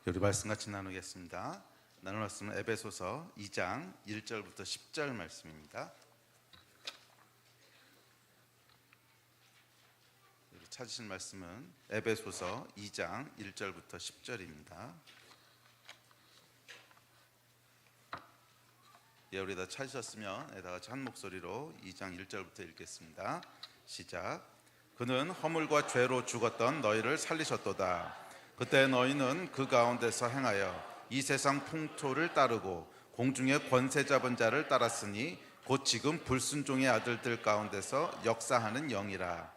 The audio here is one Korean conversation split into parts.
우리 말씀 같이 나누겠습니다. 나눌 말씀은 에베소서 2장 1절부터 10절 말씀입니다. 찾으신 말씀은 에베소서 2장 1절부터 10절입니다. 우리 다 찾으셨으면 다 같이 한 목소리로 2장 1절부터 읽겠습니다. 시작. 그는 허물과 죄로 죽었던 너희를 살리셨도다. 그때 너희는 그 가운데서 행하여 이 세상 풍토를 따르고 공중의 권세 잡은 자를 따랐으니 곧 지금 불순종의 아들들 가운데서 역사하는 영이라.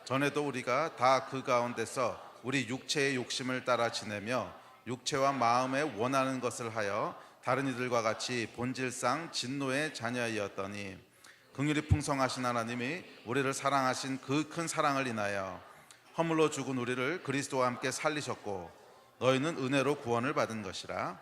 전에도 우리가 다 그 가운데서 우리 육체의 욕심을 따라 지내며 육체와 마음에 원하는 것을 하여 다른 이들과 같이 본질상 진노의 자녀이었더니 긍휼이 풍성하신 하나님이 우리를 사랑하신 그 큰 사랑을 인하여 허물로 죽은 우리를 그리스도와 함께 살리셨고 너희는 은혜로 구원을 받은 것이라.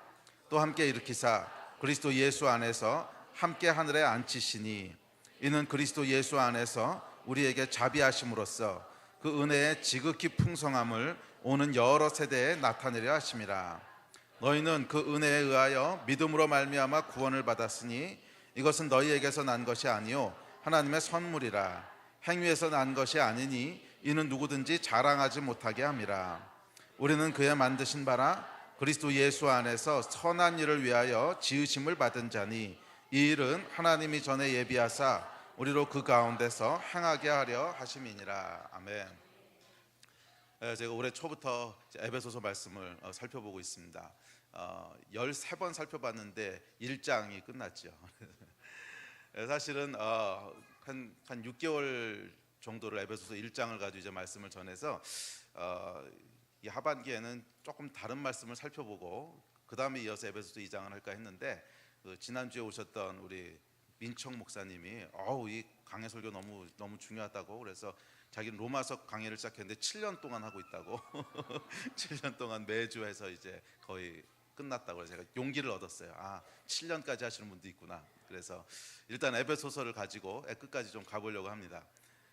또 함께 일으키사 그리스도 예수 안에서 함께 하늘에 앉히시니 이는 그리스도 예수 안에서 우리에게 자비하심으로써 그 은혜의 지극히 풍성함을 오는 여러 세대에 나타내려 하심이라. 너희는 그 은혜에 의하여 믿음으로 말미암아 구원을 받았으니 이것은 너희에게서 난 것이 아니요 하나님의 선물이라. 행위에서 난 것이 아니니 이는 누구든지 자랑하지 못하게 함이라. 우리는 그의 만드신 바라 그리스도 예수 안에서 선한 일을 위하여 지으심을 받은 자니 이 일은 하나님이 전에 예비하사 우리로 그 가운데서 행하게 하려 하심이니라. 아멘. 제가 올해 초부터 에베소서 말씀을 살펴보고 있습니다. 13번 살펴봤는데 1장이 끝났죠. 사실은 한 6개월 정도를 에베소서 1장을 가지고 이제 말씀을 전해서 이 하반기에는 조금 다른 말씀을 살펴보고 그 다음에 이어서 에베소서 2장을 할까 했는데 지난주에 오셨던 우리 민청 목사님이 이 강해 설교 너무 중요하다고 그래서 자기는 로마서 강해를 시작했는데 7년 동안 하고 있다고 7년 동안 매주 해서 이제 거의 끝났다고 해서 제가 용기를 얻었어요. 7년까지 하시는 분도 있구나. 그래서 일단 에베소서를 가지고 끝까지 좀 가보려고 합니다.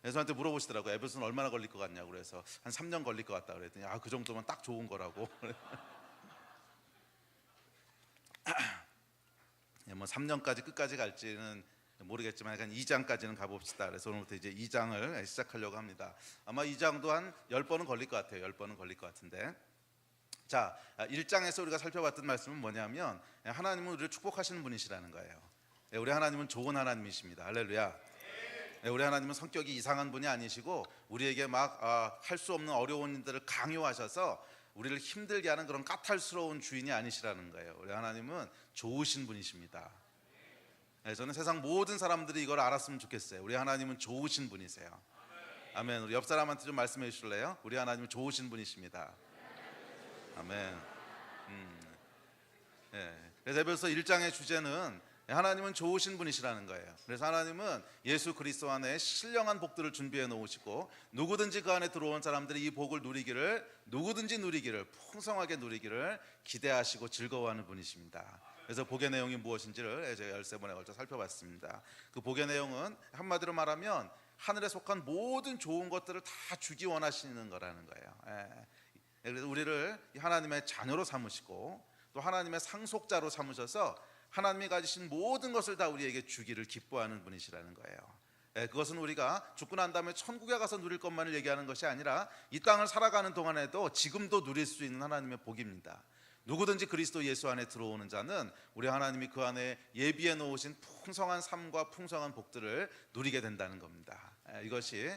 그래서 저한테 물어보시더라고요. 에베소서는 얼마나 걸릴 것 같냐고. 그래서 한 3년 걸릴 것 같다 그랬더니 그 정도면 딱 좋은 거라고. 뭐 3년까지 끝까지 갈지는 모르겠지만 약간 2장까지는 가봅시다. 그래서 오늘부터 이제 2장을 시작하려고 합니다. 아마 2장도 한 10번은 걸릴 것 같아요. 10번은 걸릴 것 같은데. 자, 1장에서 우리가 살펴봤던 말씀은 뭐냐면 하나님은 우리를 축복하시는 분이시라는 거예요. 우리 하나님은 좋은 하나님이십니다. 할렐루야. 우리 하나님은 성격이 이상한 분이 아니시고 우리에게 막 할 수 없는 어려운 일들을 강요하셔서 우리를 힘들게 하는 그런 까탈스러운 주인이 아니시라는 거예요. 우리 하나님은 좋으신 분이십니다. 저는 세상 모든 사람들이 이걸 알았으면 좋겠어요. 우리 하나님은 좋으신 분이세요. 아멘. 우리 옆 사람한테 좀 말씀해 주실래요? 우리 하나님은 좋으신 분이십니다. 아멘. 그래서 에베소서 1장의 주제는 하나님은 좋으신 분이시라는 거예요. 그래서 하나님은 예수 그리스도 안에 신령한 복들을 준비해 놓으시고 누구든지 그 안에 들어온 사람들이 이 복을 누구든지 누리기를 풍성하게 누리기를 기대하시고 즐거워하는 분이십니다. 그래서 복의 내용이 무엇인지를 제가 13번에 걸쳐 살펴봤습니다. 그 복의 내용은 한마디로 말하면 하늘에 속한 모든 좋은 것들을 다 주기 원하시는 거라는 거예요. 그래서 우리를 하나님의 자녀로 삼으시고 또 하나님의 상속자로 삼으셔서 하나님이 가지신 모든 것을 다 우리에게 주기를 기뻐하는 분이시라는 거예요. 그것은 우리가 죽고 난 다음에 천국에 가서 누릴 것만을 얘기하는 것이 아니라 이 땅을 살아가는 동안에도 지금도 누릴 수 있는 하나님의 복입니다. 누구든지 그리스도 예수 안에 들어오는 자는 우리 하나님이 그 안에 예비해 놓으신 풍성한 삶과 풍성한 복들을 누리게 된다는 겁니다. 이것이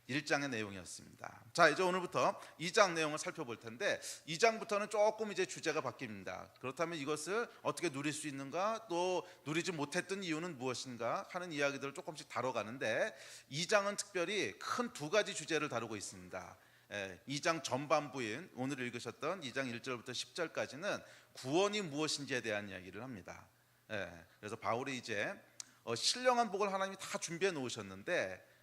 1장의 내용이었습니다. 자, 이제 오늘부터 2장 내용을 살펴볼 텐데 2장부터는 조금 이제 주제가 바뀝니다. 그렇다면 이것을 어떻게 누릴 수 있는가, 또 누리지 못했던 이유는 무엇인가 하는 이야기들을 조금씩 다뤄가는데 2장은 특별히 큰 두 가지 주제를 다루고 있습니다. 2장 전반부인 오늘 읽으셨던 2장 1절부터 10절까지는 구원이 무엇인지에 대한 이야기를 합니다. 그래서 바울이 이제 신령한 복을 하나님이 다 준비해 놓으셨는데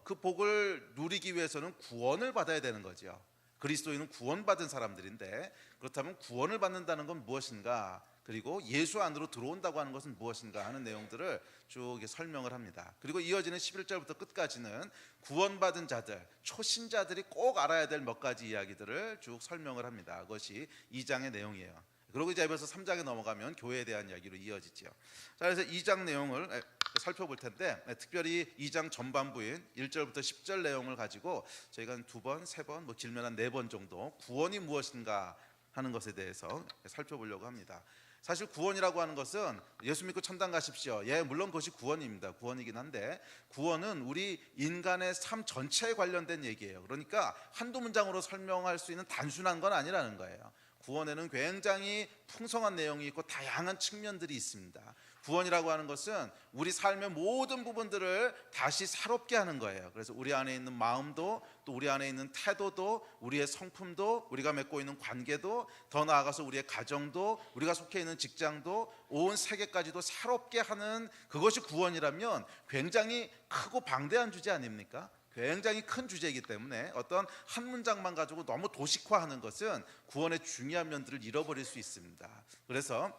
그 복을 누리기 위해서는 구원을 받아야 되는 거죠. 그리스도인은 구원받은 사람들인데 그렇다면 구원을 받는다는 건 무엇인가? 그리고 예수 안으로 들어온다고 하는 것은 무엇인가 하는 내용들을 쭉 설명을 합니다. 그리고 이어지는 11절부터 끝까지는 구원받은 자들, 초신자들이 꼭 알아야 될 몇 가지 이야기들을 쭉 설명을 합니다. 그것이 2장의 내용이에요. 그리고 이제 에베소 3장에 넘어가면 교회에 대한 이야기로 이어지죠. 자, 그래서 2장 내용을 살펴볼 텐데, 특별히 2장 전반부인 1절부터 10절 내용을 가지고 저희가 한 2번, 3번, 뭐 길면 한 4번 정도 구원이 무엇인가 하는 것에 대해서 살펴보려고 합니다. 사실 구원이라고 하는 것은 예수 믿고 천당 가십시오. 예, 물론 그것이 구원입니다. 구원이긴 한데 구원은 우리 인간의 삶 전체에 관련된 얘기예요. 그러니까 한두 문장으로 설명할 수 있는 단순한 건 아니라는 거예요. 구원에는 굉장히 풍성한 내용이 있고 다양한 측면들이 있습니다. 구원이라고 하는 것은 우리 삶의 모든 부분들을 다시 새롭게 하는 거예요. 그래서 우리 안에 있는 마음도, 또 우리 안에 있는 태도도, 우리의 성품도, 우리가 맺고 있는 관계도, 더 나아가서 우리의 가정도, 우리가 속해 있는 직장도, 온 세계까지도 새롭게 하는, 그것이 구원이라면 굉장히 크고 방대한 주제 아닙니까? 굉장히 큰 주제이기 때문에 어떤 한 문장만 가지고 너무 도식화하는 것은 구원의 중요한 면들을 잃어버릴 수 있습니다. 그래서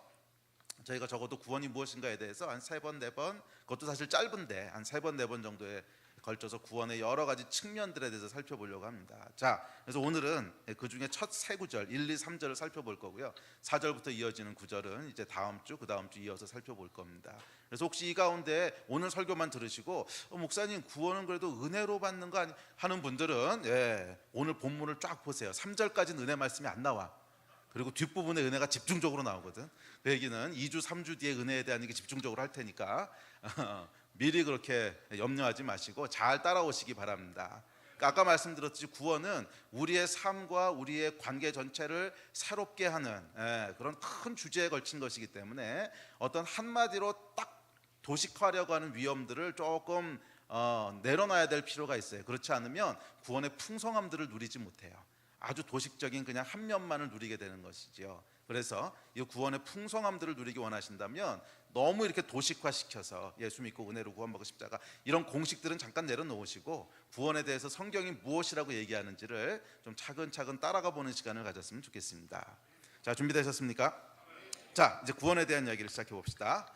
저희가 적어도 구원이 무엇인가에 대해서 한 3번, 4번, 그것도 사실 짧은데 한 3번, 4번 정도에 걸쳐서 구원의 여러 가지 측면들에 대해서 살펴보려고 합니다. 자, 그래서 오늘은 그 중에 첫 세 구절 1, 2, 3절을 살펴볼 거고요. 4절부터 이어지는 구절은 이제 다음 주, 그 다음 주 이어서 살펴볼 겁니다. 그래서 혹시 이 가운데 오늘 설교만 들으시고 목사님 구원은 그래도 은혜로 받는 거 아니 하는 분들은 오늘 본문을 쫙 보세요. 3절까지는 은혜 말씀이 안 나와. 그리고 뒷부분에 은혜가 집중적으로 나오거든. 그 얘기는 2주, 3주 뒤에 은혜에 대한 얘기 집중적으로 할 테니까 미리 그렇게 염려하지 마시고 잘 따라오시기 바랍니다. 그러니까 아까 말씀드렸듯이 구원은 우리의 삶과 우리의 관계 전체를 새롭게 하는 그런 큰 주제에 걸친 것이기 때문에 어떤 한마디로 딱 도식화하려고 하는 위험들을 조금 내려놔야 될 필요가 있어요. 그렇지 않으면 구원의 풍성함들을 누리지 못해요. 아주 도식적인 그냥 한 면만을 누리게 되는 것이죠. 그래서 이 구원의 풍성함들을 누리기 원하신다면 너무 이렇게 도식화시켜서 예수 믿고 은혜로 구원받고 십자가 이런 공식들은 잠깐 내려놓으시고 구원에 대해서 성경이 무엇이라고 얘기하는지를 좀 차근차근 따라가 보는 시간을 가졌으면 좋겠습니다. 자, 준비되셨습니까? 자, 이제 구원에 대한 이야기를 시작해 봅시다.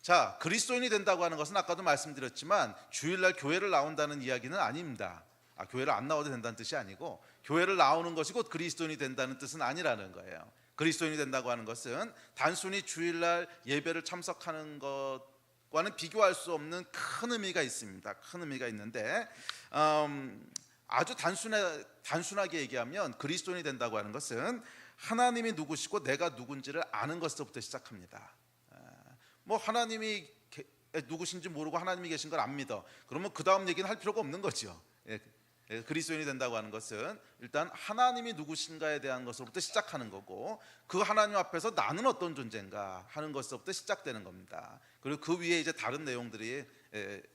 자, 그리스도인이 된다고 하는 것은 아까도 말씀드렸지만 주일날 교회를 나온다는 이야기는 아닙니다. 교회를 안 나와도 된다는 뜻이 아니고 교회를 나오는 것이 곧 그리스도인이 된다는 뜻은 아니라는 거예요. 그리스도인이 된다고 하는 것은 단순히 주일날 예배를 참석하는 것과는 비교할 수 없는 큰 의미가 있습니다. 큰 의미가 있는데 아주 단순하게 얘기하면 그리스도인이 된다고 하는 것은 하나님이 누구시고 내가 누군지를 아는 것부터 시작합니다. 뭐 하나님이 누구신지 모르고 하나님이 계신 걸 안 믿어. 그러면 그 다음 얘기는 할 필요가 없는 거죠. 그리스도인이 된다고 하는 것은 일단 하나님이 누구신가에 대한 것으로부터 시작하는 거고 그 하나님 앞에서 나는 어떤 존재인가 하는 것부터 시작되는 겁니다. 그리고 그 위에 이제 다른 내용들이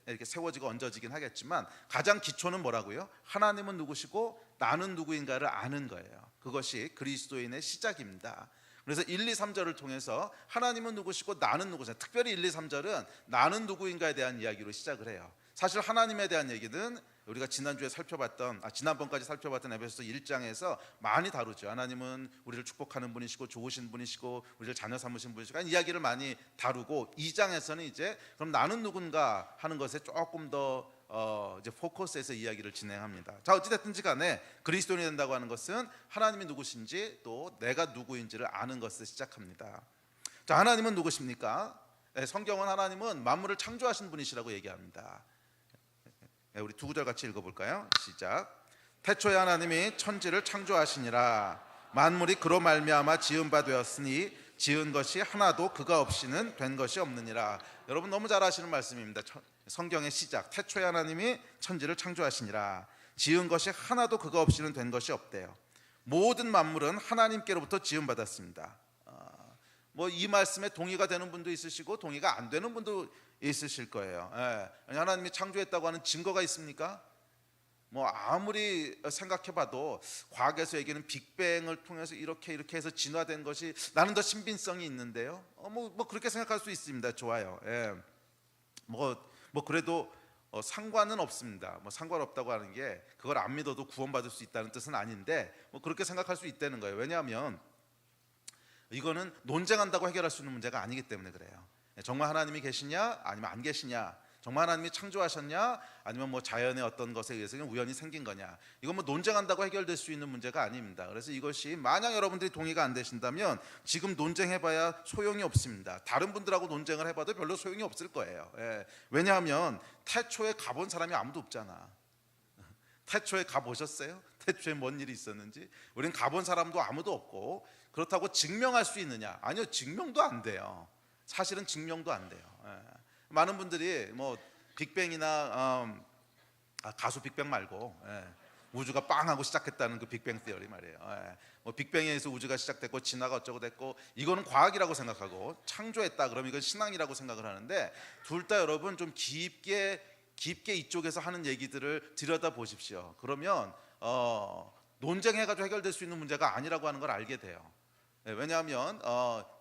이렇게 세워지고 얹어지긴 하겠지만 가장 기초는 뭐라고요? 하나님은 누구시고 나는 누구인가를 아는 거예요. 그것이 그리스도인의 시작입니다. 그래서 1, 2, 3절을 통해서 하나님은 누구시고 나는 누구냐, 특별히 1, 2, 3절은 나는 누구인가에 대한 이야기로 시작을 해요. 사실 하나님에 대한 얘기는 우리가 지난번까지 살펴봤던 에베소서 1장에서 많이 다루죠. 하나님은 우리를 축복하는 분이시고 좋으신 분이시고 우리를 자녀 삼으신 분이시고 이야기를 많이 다루고 2장에서는 이제 그럼 나는 누군가 하는 것에 조금 더 이제 포커스해서 이야기를 진행합니다. 자, 어찌됐든지 간에 그리스도인이 된다고 하는 것은 하나님이 누구신지 또 내가 누구인지를 아는 것을 시작합니다. 자, 하나님은 누구십니까? 성경은 하나님은 만물을 창조하신 분이시라고 얘기합니다. 우리 두 구절 같이 읽어볼까요? 시작. 태초에 하나님이 천지를 창조하시니라. 만물이 그로 말미암아 지은 바 되었으니 지은 것이 하나도 그가 없이는 된 것이 없느니라. 여러분 너무 잘 아시는 말씀입니다. 성경의 시작. 태초에 하나님이 천지를 창조하시니라. 지은 것이 하나도 그가 없이는 된 것이 없대요. 모든 만물은 하나님께로부터 지음 받았습니다. 뭐 이 말씀에 동의가 되는 분도 있으시고 동의가 안 되는 분도 있으실 거예요. 하나님이 창조했다고 하는 증거가 있습니까? 뭐 아무리 생각해봐도 과학에서 얘기하는 빅뱅을 통해서 이렇게 해서 진화된 것이 나는 더 신빙성이 있는데요. 뭐 그렇게 생각할 수 있습니다. 좋아요. 뭐 그래도 상관은 없습니다. 뭐 상관없다고 하는 게 그걸 안 믿어도 구원받을 수 있다는 뜻은 아닌데 뭐 그렇게 생각할 수 있다는 거예요. 왜냐하면 이거는 논쟁한다고 해결할 수 있는 문제가 아니기 때문에 그래요. 정말 하나님이 계시냐 아니면 안 계시냐, 정말 하나님이 창조하셨냐 아니면 뭐 자연의 어떤 것에 의해서 그냥 우연히 생긴 거냐, 이건 뭐 논쟁한다고 해결될 수 있는 문제가 아닙니다. 그래서 이것이 만약 여러분들이 동의가 안 되신다면 지금 논쟁해봐야 소용이 없습니다. 다른 분들하고 논쟁을 해봐도 별로 소용이 없을 거예요. 왜냐하면 태초에 가본 사람이 아무도 없잖아. 태초에 가보셨어요? 태초에 뭔 일이 있었는지? 우린 가본 사람도 아무도 없고, 그렇다고 증명할 수 있느냐? 아니요, 증명도 안 돼요. 사실은 증명도 안 돼요. 많은 분들이 뭐 빅뱅이나 가수 빅뱅 말고 우주가 빵 하고 시작했다는 그 빅뱅 티어리 말이에요. 뭐 빅뱅에서 우주가 시작됐고 진화가 어쩌고 됐고, 이거는 과학이라고 생각하고, 창조했다 그러면 이건 신앙이라고 생각을 하는데, 둘 다 여러분 좀 깊게 이쪽에서 하는 얘기들을 들여다 보십시오. 그러면 논쟁해가지고 해결될 수 있는 문제가 아니라고 하는 걸 알게 돼요. 왜냐하면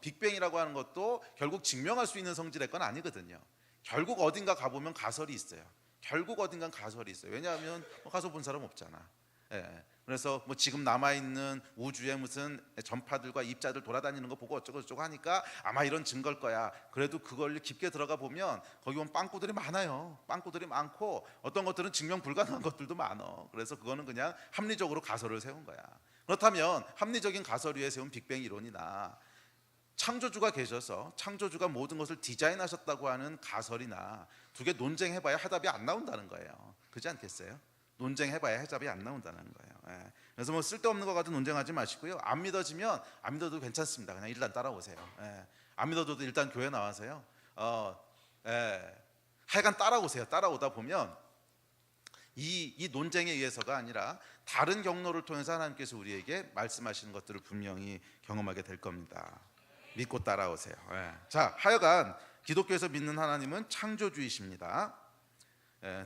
빅뱅이라고 하는 것도 결국 증명할 수 있는 성질의 건 아니거든요. 결국 어딘가 가보면 가설이 있어요. 결국 어딘가 가설이 있어요. 왜냐하면 가서 본 사람 없잖아. 그래서 뭐 지금 남아있는 우주에 무슨 전파들과 입자들 돌아다니는 거 보고 어쩌고 저쩌고 하니까 아마 이런 증거일 거야. 그래도 그걸 깊게 들어가 보면 거기 보면 빵꾸들이 많아요. 빵꾸들이 많고 어떤 것들은 증명 불가능한 것들도 많아. 그래서 그거는 그냥 합리적으로 가설을 세운 거야. 그렇다면 합리적인 가설 위에 세운 빅뱅 이론이나 창조주가 계셔서 창조주가 모든 것을 디자인하셨다고 하는 가설이나 두 개 논쟁해봐야 해답이 안 나온다는 거예요. 그렇지 않겠어요? 논쟁해봐야 해답이 안 나온다는 거예요. 그래서 뭐 쓸데없는 거 가지고 논쟁하지 마시고요. 안 믿어지면 안 믿어도 괜찮습니다. 그냥 일단 따라오세요. 안 믿어도 일단 교회 나와서요. 하여간 따라오세요. 따라오다 보면 이 논쟁에 의해서가 아니라 다른 경로를 통해서 하나님께서 우리에게 말씀하시는 것들을 분명히 경험하게 될 겁니다. 믿고 따라오세요. 자, 하여간 기독교에서 믿는 하나님은 창조주이십니다.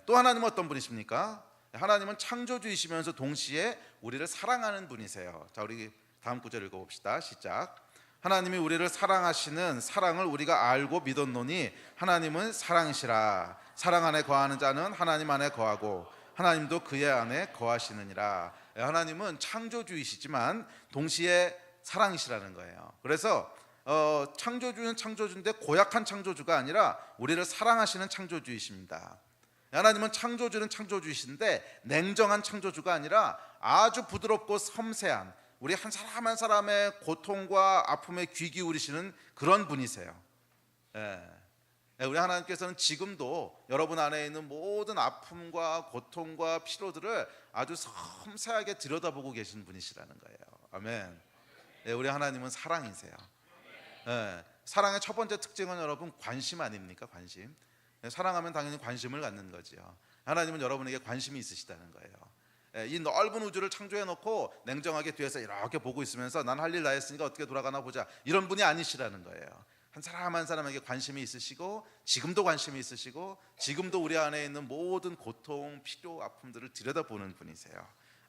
또 하나님은 어떤 분이십니까? 하나님은 창조주이시면서 동시에 우리를 사랑하는 분이세요. 자, 우리 다음 구절 읽어봅시다. 시작. 하나님이 우리를 사랑하시는 사랑을 우리가 알고 믿었노니 하나님은 사랑이시라. 사랑 안에 거하는 자는 하나님 안에 거하고 하나님도 그의 안에 거하시느니라. 하나님은 창조주이시지만 동시에 사랑이시라는 거예요. 그래서 창조주는 창조주인데 고약한 창조주가 아니라 우리를 사랑하시는 창조주이십니다. 하나님은 창조주는 창조주이신데 냉정한 창조주가 아니라 아주 부드럽고 섬세한, 우리 한 사람 한 사람의 고통과 아픔에 귀 기울이시는 그런 분이세요. 우리 하나님께서는 지금도 여러분 안에 있는 모든 아픔과 고통과 피로들을 아주 섬세하게 들여다보고 계신 분이시라는 거예요. 아멘. 우리 하나님은 사랑이세요. 사랑의 첫 번째 특징은 여러분 관심 아닙니까? 관심. 사랑하면 당연히 관심을 갖는 거죠. 하나님은 여러분에게 관심이 있으시다는 거예요. 이 넓은 우주를 창조해 놓고 냉정하게 뒤에서 이렇게 보고 있으면서 난 할 일 다 했으니까 어떻게 돌아가나 보자, 이런 분이 아니시라는 거예요. 한 사람 한 사람에게 관심이 있으시고, 지금도 관심이 있으시고, 지금도 우리 안에 있는 모든 고통, 필요, 아픔들을 들여다보는 분이세요.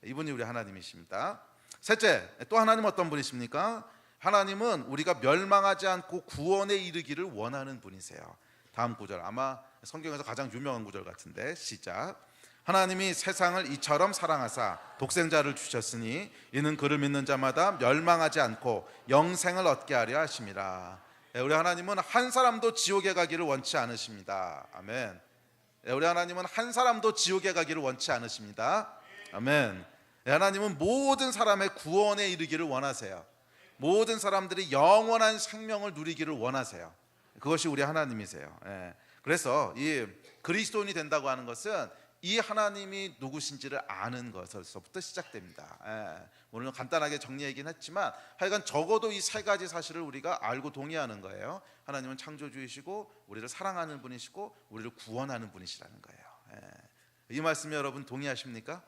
이분이 우리 하나님이십니다. 셋째, 또 하나님은 어떤 분이십니까? 하나님은 우리가 멸망하지 않고 구원에 이르기를 원하는 분이세요. 다음 구절, 아마 성경에서 가장 유명한 구절 같은데, 시작. 하나님이 세상을 이처럼 사랑하사 독생자를 주셨으니 이는 그를 믿는 자마다 멸망하지 않고 영생을 얻게 하려 하심이라. 우리 하나님은 한 사람도 지옥에 가기를 원치 않으십니다. 아멘. 우리 하나님은 한 사람도 지옥에 가기를 원치 않으십니다. 아멘. 하나님은 모든 사람의 구원에 이르기를 원하세요. 모든 사람들이 영원한 생명을 누리기를 원하세요. 그것이 우리 하나님이세요. 그래서 이 그리스도인이 된다고 하는 것은 이 하나님이 누구신지를 아는 것에서부터 시작됩니다. 오늘 간단하게 정리하긴 했지만 하여간 적어도 이 세 가지 사실을 우리가 알고 동의하는 거예요. 하나님은 창조주이시고 우리를 사랑하는 분이시고 우리를 구원하는 분이시라는 거예요. 이 말씀에 여러분 동의하십니까?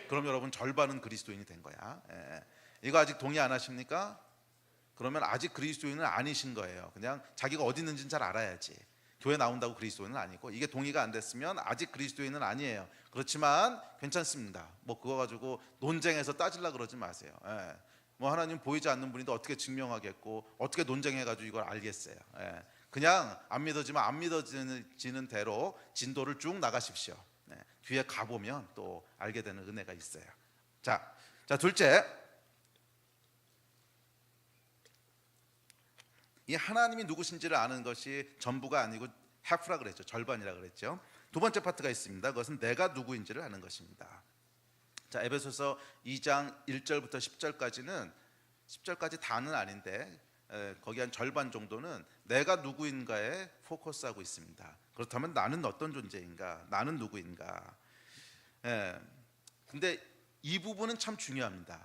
그럼 여러분 절반은 그리스도인이 된 거야. 이거 아직 동의 안 하십니까? 그러면 아직 그리스도인은 아니신 거예요. 그냥 자기가 어디 있는지는 잘 알아야지. 교회 나온다고 그리스도인은 아니고, 이게 동의가 안 됐으면 아직 그리스도인은 아니에요. 그렇지만 괜찮습니다. 뭐 그거 가지고 논쟁해서 따지려 그러지 마세요. 뭐 하나님 보이지 않는 분인데 어떻게 증명하겠고 어떻게 논쟁해가지고 이걸 알겠어요. 그냥 안 믿어지면 안 믿어지는 대로 진도를 쭉 나가십시오. 뒤에 가보면 또 알게 되는 은혜가 있어요. 자, 둘째, 이 하나님이 누구신지를 아는 것이 전부가 아니고 half라 그랬죠. 절반이라 그랬죠. 두 번째 파트가 있습니다. 그것은 내가 누구인지를 아는 것입니다. 자, 에베소서 2장 1절부터 10절까지 다는 아닌데 거기 한 절반 정도는 내가 누구인가에 포커스하고 있습니다. 그렇다면 나는 어떤 존재인가? 나는 누구인가? 근데 이 부분은 참 중요합니다.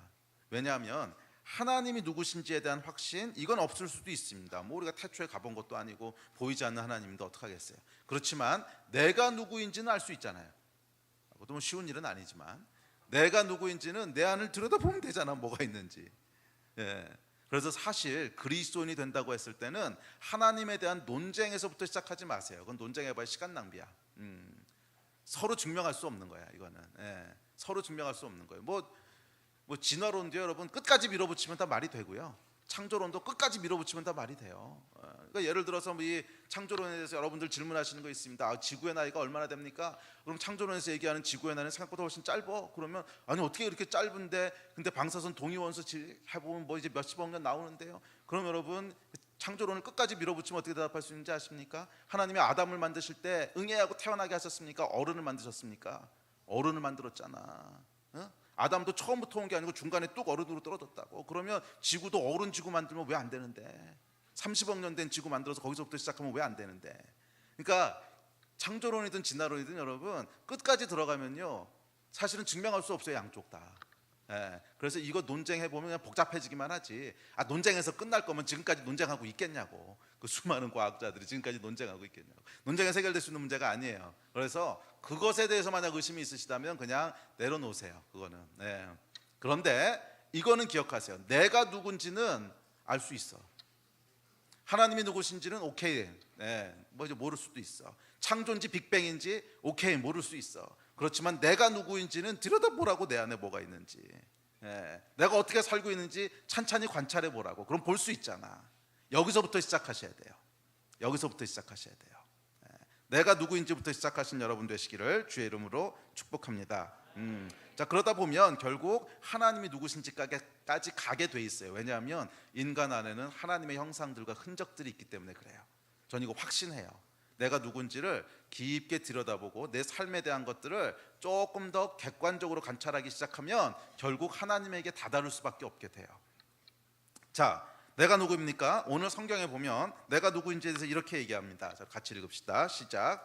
왜냐하면 하나님이 누구신지에 대한 확신, 이건 없을 수도 있습니다. 뭐 우리가 태초에 가본 것도 아니고 보이지 않는 하나님인데 어떡하겠어요. 그렇지만 내가 누구인지는 알 수 있잖아요. 그것도 뭐 쉬운 일은 아니지만 내가 누구인지는 내 안을 들여다보면 되잖아, 뭐가 있는지. 그래서 사실 그리스도인이 된다고 했을 때는 하나님에 대한 논쟁에서부터 시작하지 마세요. 그건 논쟁해봐야 시간 낭비야. 서로 증명할 수 없는 거야, 이거는. 서로 증명할 수 없는 거예요. 뭐 진화론도 여러분 끝까지 밀어붙이면 다 말이 되고요. 창조론도 끝까지 밀어붙이면 다 말이 돼요. 그러니까 예를 들어서 이 창조론에 대해서 여러분들 질문하시는 거 있습니다. 지구의 나이가 얼마나 됩니까? 그럼 창조론에서 얘기하는 지구의 나이는 생각보다 훨씬 짧어. 그러면 아니 어떻게 이렇게 짧은데, 근데 방사선 동위원소 해보면 뭐 이제 몇십억 년 나오는데요. 그럼 여러분 창조론을 끝까지 밀어붙이면 어떻게 대답할 수 있는지 아십니까? 하나님이 아담을 만드실 때 응애하고 태어나게 하셨습니까? 어른을 만드셨습니까? 어른을 만들었잖아. 아담도 처음부터 온 게 아니고 중간에 뚝 어른으로 떨어졌다고. 그러면 지구도 어른 지구 만들면 왜 안 되는데? 30억 년 된 지구 만들어서 거기서부터 시작하면 왜 안 되는데? 그러니까 창조론이든 진화론이든 여러분 끝까지 들어가면요 사실은 증명할 수 없어요, 양쪽 다. 그래서 이거 논쟁해보면 그냥 복잡해지기만 하지. 논쟁에서 끝날 거면 지금까지 논쟁하고 있겠냐고. 그 수많은 과학자들이 지금까지 논쟁하고 있겠냐고. 논쟁에서 해결될 수 있는 문제가 아니에요. 그래서 그것에 대해서 만약 의심이 있으시다면 그냥 내려놓으세요, 그거는. 그런데 이거는 기억하세요. 내가 누군지는 알 수 있어. 하나님이 누구신지는 오케이, 뭐 이제 모를 수도 있어. 창조인지 빅뱅인지 오케이, 모를 수 있어. 그렇지만 내가 누구인지는 들여다보라고, 내 안에 뭐가 있는지. 내가 어떻게 살고 있는지 찬찬히 관찰해 보라고. 그럼 볼 수 있잖아. 여기서부터 시작하셔야 돼요. 여기서부터 시작하셔야 돼요. 내가 누구인지부터 시작하신 여러분 되시기를 주의 이름으로 축복합니다. 자, 그러다 보면 결국 하나님이 누구신지까지 가게 돼 있어요. 왜냐하면 인간 안에는 하나님의 형상들과 흔적들이 있기 때문에 그래요. 전 이거 확신해요. 내가 누군지를 깊게 들여다보고 내 삶에 대한 것들을 조금 더 객관적으로 관찰하기 시작하면 결국 하나님에게 다다를 수밖에 없게 돼요. 자, 내가 누구입니까? 오늘 성경에 보면 내가 누구인지에 대해서 이렇게 얘기합니다. 자, 같이 읽읍시다. 시작.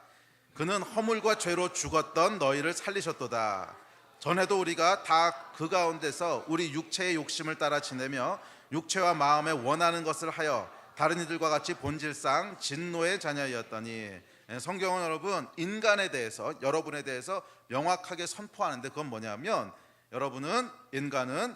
그는 허물과 죄로 죽었던 너희를 살리셨도다. 전에도 우리가 다 그 가운데서 우리 육체의 욕심을 따라 지내며 육체와 마음에 원하는 것을 하여 다른 이들과 같이 본질상 진노의 자녀였더니. 성경은 여러분 인간에 대해서, 여러분에 대해서 명확하게 선포하는데 그건 뭐냐면 인간은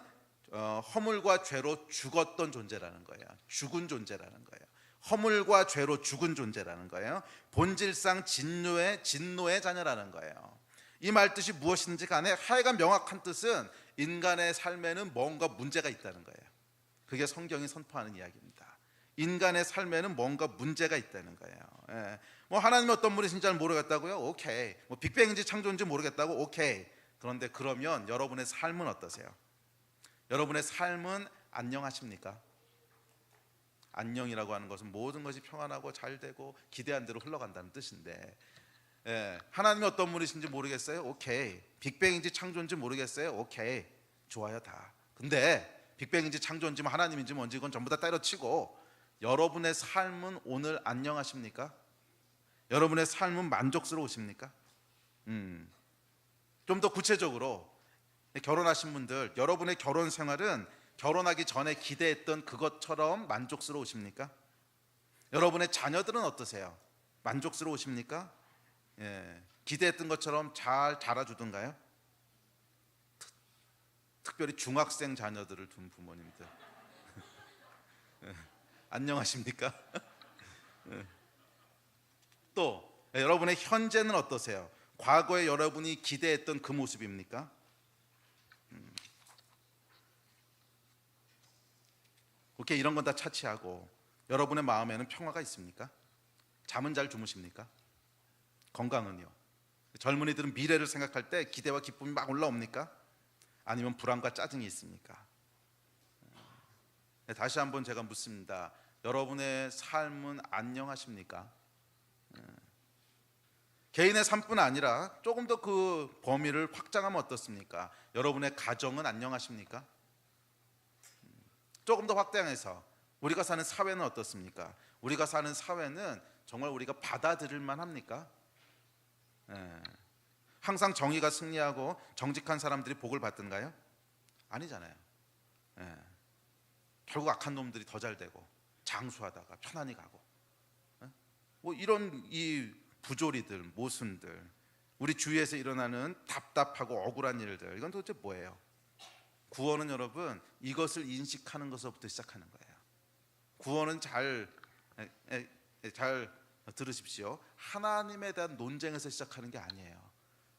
허물과 죄로 죽었던 존재라는 거예요. 죽은 존재라는 거예요. 허물과 죄로 죽은 존재라는 거예요. 본질상 진노의 자녀라는 거예요. 이 말뜻이 무엇인지 간에 하여간 명확한 뜻은 인간의 삶에는 뭔가 문제가 있다는 거예요. 그게 성경이 선포하는 이야기입니다. 인간의 삶에는 뭔가 문제가 있다는 거예요. 뭐 하나님이 어떤 분이신지 잘 모르겠다고요? 오케이. 뭐 빅뱅인지 창조인지 모르겠다고? 오케이. 그런데 그러면 여러분의 삶은 어떠세요? 여러분의 삶은 안녕하십니까? 안녕이라고 하는 것은 모든 것이 평안하고 잘 되고 기대한 대로 흘러간다는 뜻인데, 하나님이 어떤 분이신지 모르겠어요? 오케이. 빅뱅인지 창조인지 모르겠어요? 오케이. 좋아요, 다. 근데 빅뱅인지 창조인지 하나님인지 뭔지 이건 전부 다 때려치고 여러분의 삶은 오늘 안녕하십니까? 여러분의 삶은 만족스러우십니까? 좀 더 구체적으로 결혼하신 분들, 여러분의 결혼 생활은 결혼하기 전에 기대했던 그것처럼 만족스러우십니까? 여러분의 자녀들은 어떠세요? 만족스러우십니까? 기대했던 것처럼 잘 자라주던가요? 특별히 중학생 자녀들을 둔 부모님들 안녕하십니까? 또 여러분의 현재는 어떠세요? 과거에 여러분이 기대했던 그 모습입니까? 오케이, 이런 건 다 차치하고 여러분의 마음에는 평화가 있습니까? 잠은 잘 주무십니까? 건강은요? 젊은이들은 미래를 생각할 때 기대와 기쁨이 막 올라옵니까? 아니면 불안과 짜증이 있습니까? 다시 한번 제가 묻습니다. 여러분의 삶은 안녕하십니까? 개인의 삶뿐 아니라 조금 더 그 범위를 확장하면 어떻습니까? 여러분의 가정은 안녕하십니까? 조금 더 확장해서 우리가 사는 사회는 어떻습니까? 우리가 사는 사회는 정말 우리가 받아들일 만합니까? 항상 정의가 승리하고 정직한 사람들이 복을 받던가요? 아니잖아요. 결국 악한 놈들이 더 잘 되고 장수하다가 편안히 가고, 뭐 이런 이 부조리들, 모순들, 우리 주위에서 일어나는 답답하고 억울한 일들, 이건 도대체 뭐예요? 구원은 여러분 이것을 인식하는 것부터 시작하는 거예요. 구원은 잘 들으십시오. 하나님에 대한 논쟁에서 시작하는 게 아니에요.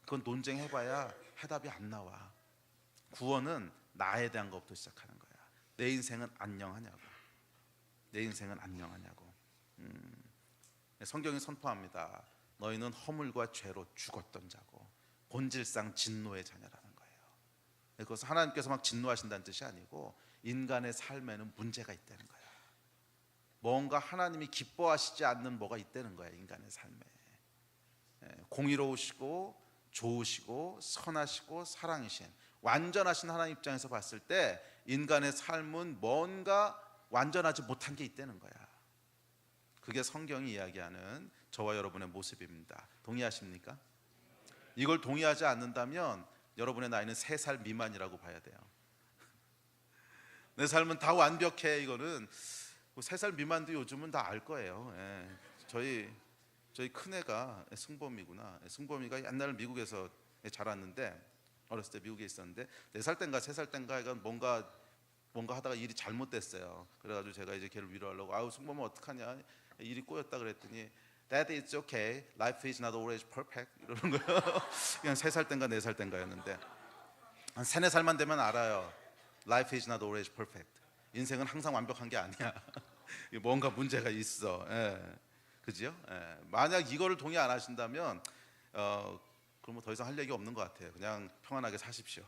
그건 논쟁해봐야 해답이 안 나와. 구원은 나에 대한 것부터 시작하는 거야. 내 인생은 안녕하냐고. 내 인생은 안녕하냐고. 성경이 선포합니다. 너희는 허물과 죄로 죽었던 자고 본질상 진노의 자녀라는 거예요. 그것은 하나님께서 막 진노하신다는 뜻이 아니고 인간의 삶에는 문제가 있다는 거예요. 뭔가 하나님이 기뻐하시지 않는 뭐가 있다는 거예요. 인간의 삶에 공의로우시고 좋으시고 선하시고 사랑이신 완전하신 하나님 입장에서 봤을 때 인간의 삶은 뭔가 완전하지 못한 게 있다는 거야. 그게 성경이 이야기하는 저와 여러분의 모습입니다. 동의하십니까? 이걸 동의하지 않는다면 여러분의 나이는 3살 미만이라고 봐야 돼요. 내 삶은 다 완벽해. 이거는 3살 미만도 요즘은 다 알 거예요. 저희 큰애가 승범이구나. 승범이가 옛날 미국에서 자랐는데, 어렸을 때 미국에 있었는데 4살 땐가 3살 땐가 뭔가 하다가 일이 잘못됐어요. 그래가지고 제가 이제 걔를 위로하려고, 아우 승범아 어떡하냐, 일이 꼬였다 그랬더니 Dad, it's okay. Life is not always perfect. 이러는 거예요. 그냥 3살 땐가 4살 땐가였는데 한 3, 4살만 되면 알아요. Life is not always perfect. 인생은 항상 완벽한 게 아니야. 뭔가 문제가 있어. 그죠? 만약 이거를 동의 안 하신다면 그럼 뭐 더 이상 할 얘기 없는 것 같아요. 그냥 평안하게 사십시오.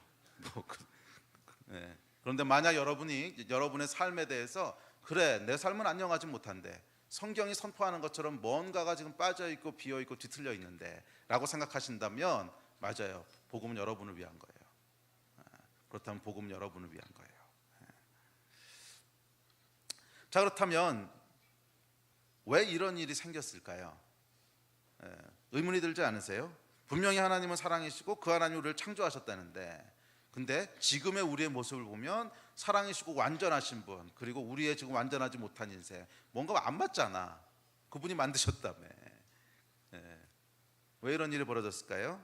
그런데 만약 여러분이 여러분의 삶에 대해서 그래 내 삶은 안녕하지 못한데 성경이 선포하는 것처럼 뭔가가 지금 빠져있고 비어있고 뒤틀려 있는데 라고 생각하신다면 맞아요. 복음은 여러분을 위한 거예요. 그렇다면 복음은 여러분을 위한 거예요. 자, 그렇다면 왜 이런 일이 생겼을까요? 의문이 들지 않으세요? 분명히 하나님은 사랑이시고 그 하나님 우리를 창조하셨다는데, 근데 지금의 우리의 모습을 보면 사랑이시고 완전하신 분, 그리고 우리의 지금 완전하지 못한 인생, 뭔가 안 맞잖아. 그분이 만드셨다며. 왜 이런 일이 벌어졌을까요?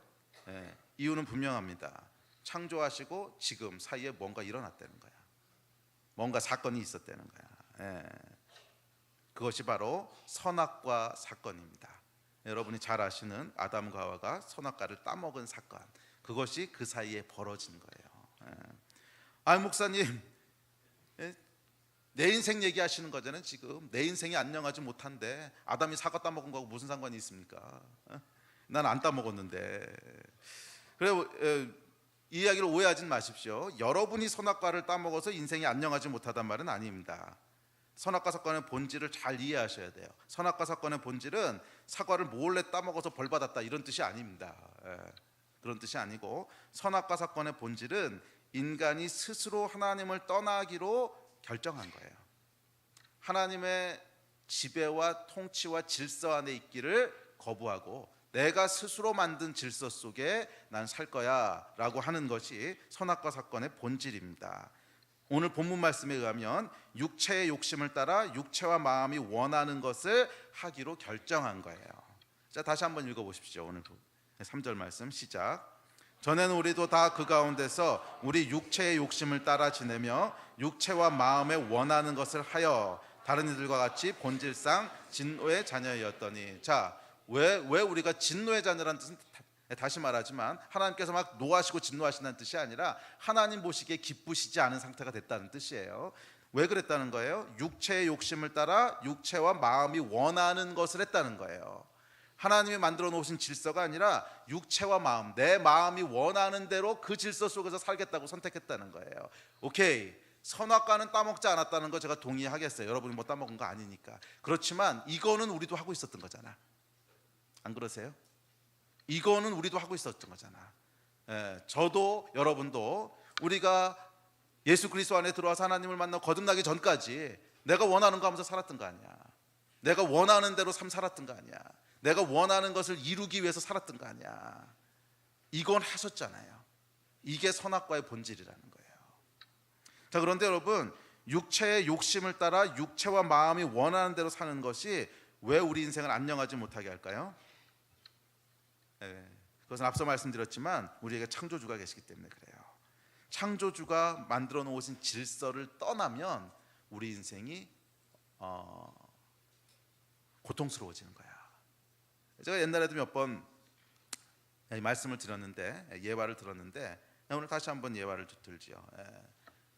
이유는 분명합니다. 창조하시고 지금 사이에 뭔가 일어났다는 거야. 뭔가 사건이 있었다는 거야. 그것이 바로 선악과 사건입니다. 여러분이 잘 아시는 아담과 하와가 선악과를 따먹은 사건, 그것이 그 사이에 벌어진 거예요. 아, 목사님, 내 인생 얘기하시는 거잖아요. 지금 내 인생이 안녕하지 못한데 아담이 사과 따먹은 거하고 무슨 상관이 있습니까? 난 안 따먹었는데. 그래, 이 이야기를 오해하지 마십시오. 여러분이 선악과를 따먹어서 인생이 안녕하지 못하단 말은 아닙니다. 선악과 사건의 본질을 잘 이해하셔야 돼요. 선악과 사건의 본질은 사과를 몰래 따먹어서 벌 받았다 이런 뜻이 아닙니다. 그런 뜻이 아니고, 선악과 사건의 본질은 인간이 스스로 하나님을 떠나기로 결정한 거예요. 하나님의 지배와 통치와 질서 안에 있기를 거부하고 내가 스스로 만든 질서 속에 난 살 거야 라고 하는 것이 선악과 사건의 본질입니다. 오늘 본문 말씀에 의하면 육체의 욕심을 따라 육체와 마음이 원하는 것을 하기로 결정한 거예요. 자, 다시 한번 읽어보십시오. 오늘 3절 말씀 시작. 전에는 우리도 다 그 가운데서 우리 육체의 욕심을 따라 지내며 육체와 마음에 원하는 것을 하여 다른 이들과 같이 본질상 진노의 자녀였더니. 자, 왜 우리가 진노의 자녀라는 뜻은, 다시 말하지만 하나님께서 막 노하시고 진노하신다는 뜻이 아니라 하나님 보시기에 기쁘시지 않은 상태가 됐다는 뜻이에요. 왜 그랬다는 거예요? 육체의 욕심을 따라 육체와 마음이 원하는 것을 했다는 거예요. 하나님이 만들어 놓으신 질서가 아니라 육체와 마음, 내 마음이 원하는 대로 그 질서 속에서 살겠다고 선택했다는 거예요. 오케이, 선악과는 따먹지 않았다는 거 제가 동의하겠어요. 여러분이 뭐 따먹은 거 아니니까. 그렇지만 이거는 우리도 하고 있었던 거잖아. 안 그러세요? 이거는 우리도 하고 있었던 거잖아. 저도 여러분도 우리가 예수 그리스도 안에 들어와서 하나님을 만나 거듭나기 전까지 내가 원하는 거 하면서 살았던 거 아니야. 내가 원하는 대로 삶 살았던 거 아니야. 내가 원하는 것을 이루기 위해서 살았던 거 아니야. 이건 하셨잖아요. 이게 선악과의 본질이라는 거예요. 자, 그런데 여러분, 육체의 욕심을 따라 육체와 마음이 원하는 대로 사는 것이 왜 우리 인생을 안녕하지 못하게 할까요? 그것은 앞서 말씀드렸지만 우리에게 창조주가 계시기 때문에 그래요. 창조주가 만들어 놓으신 질서를 떠나면 우리 인생이 고통스러워지는 거야. 제가 옛날에도 몇 번 말씀을 드렸는데, 예화를 들었는데, 오늘 다시 한번 예화를 들지요.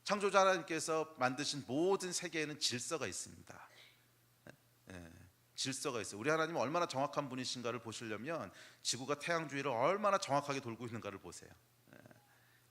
창조주 하나님께서 만드신 모든 세계에는 질서가 있습니다. 질서가 있어요. 우리 하나님은 얼마나 정확한 분이신가를 보시려면 지구가 태양 주위를 얼마나 정확하게 돌고 있는가를 보세요.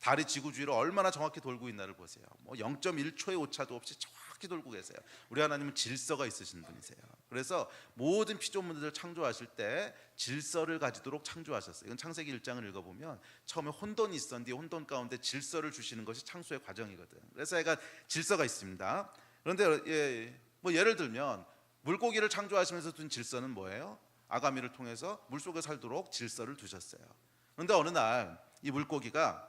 달이 지구 주위를 얼마나 정확히 돌고 있나를 보세요. 뭐 0.1초의 오차도 없이 정확히 돌고 계세요. 우리 하나님은 질서가 있으신 분이세요. 그래서 모든 피조물들을 창조하실 때 질서를 가지도록 창조하셨어요. 이건 창세기 1장을 읽어보면 처음에 혼돈이 있었는데 혼돈 가운데 질서를 주시는 것이 창조의 과정이거든. 그래서 얘가 질서가 있습니다. 그런데 뭐 예를 들면 물고기를 창조하시면서 둔 질서는 뭐예요? 아가미를 통해서 물속에 살도록 질서를 두셨어요. 그런데 어느 날 이 물고기가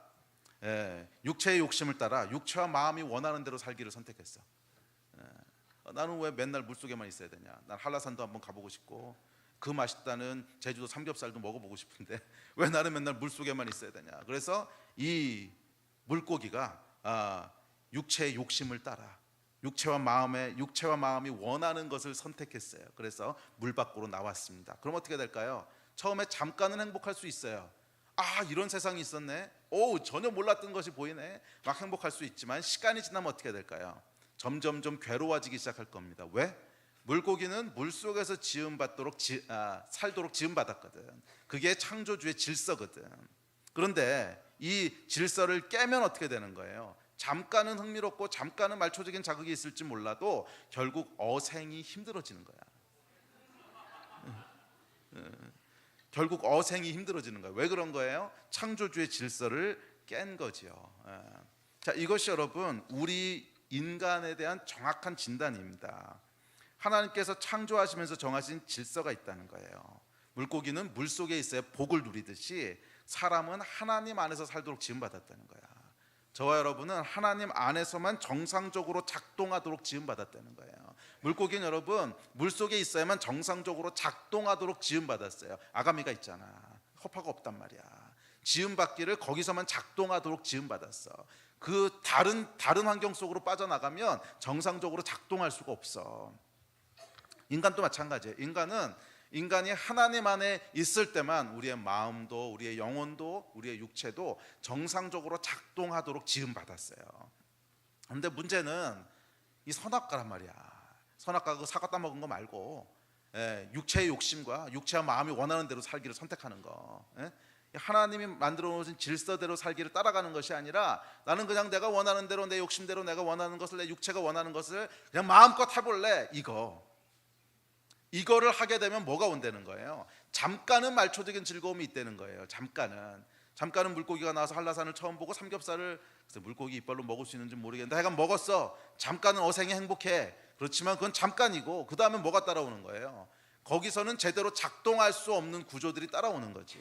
육체의 욕심을 따라 육체와 마음이 원하는 대로 살기를 선택했어. 나는 왜 맨날 물속에만 있어야 되냐? 난 한라산도 한번 가보고 싶고 그 맛있다는 제주도 삼겹살도 먹어보고 싶은데 왜 나는 맨날 물속에만 있어야 되냐? 그래서 이 물고기가 육체의 욕심을 따라 육체와 마음이 원하는 것을 선택했어요. 그래서 물 밖으로 나왔습니다. 그럼 어떻게 될까요? 처음에 잠깐은 행복할 수 있어요. 이런 세상이 있었네. 전혀 몰랐던 것이 보이네. 막 행복할 수 있지만 시간이 지나면 어떻게 될까요? 점점 괴로워지기 시작할 겁니다. 왜? 물고기는 물속에서 살도록 지음받았거든. 그게 창조주의 질서거든. 그런데 이 질서를 깨면 어떻게 되는 거예요? 잠깐은 흥미롭고 잠깐은 말초적인 자극이 있을지 몰라도 결국 어생이 힘들어지는 거야. 결국 어생이 힘들어지는 거예요. 왜 그런 거예요? 창조주의 질서를 깬 거지요. 자, 이것이 여러분 우리 인간에 대한 정확한 진단입니다. 하나님께서 창조하시면서 정하신 질서가 있다는 거예요. 물고기는 물속에 있어야 복을 누리듯이 사람은 하나님 안에서 살도록 지음받았다는 거야. 저와 여러분은 하나님 안에서만 정상적으로 작동하도록 지음받았다는 거예요. 물고기는 여러분 물속에 있어야만 정상적으로 작동하도록 지음받았어요. 아가미가 있잖아. 허파가 없단 말이야. 지음받기를 거기서만 작동하도록 지음받았어. 그 다른 환경 속으로 빠져나가면 정상적으로 작동할 수가 없어. 인간도 마찬가지예요. 인간이 하나님 안에 있을 때만 우리의 마음도 우리의 영혼도 우리의 육체도 정상적으로 작동하도록 지음받았어요. 그런데 문제는 이 선악과란 말이야. 선악과 그 사과 따먹은 거 말고 육체의 욕심과 육체와 마음이 원하는 대로 살기를 선택하는 거. 하나님이 만들어 놓으신 질서대로 살기를 따라가는 것이 아니라 나는 그냥 내가 원하는 대로 내 욕심대로 내가 원하는 것을 내 육체가 원하는 것을 그냥 마음껏 해볼래. 이거를 하게 되면 뭐가 온다는 거예요? 잠깐은 말초적인 즐거움이 있다는 거예요. 잠깐은 물고기가 나와서 한라산을 처음 보고 삼겹살을 물고기 이빨로 먹을 수 있는지 모르겠는데 하여간 먹었어. 잠깐은 어생이 행복해. 그렇지만 그건 잠깐이고 그 다음에 뭐가 따라오는 거예요? 거기서는 제대로 작동할 수 없는 구조들이 따라오는 거지.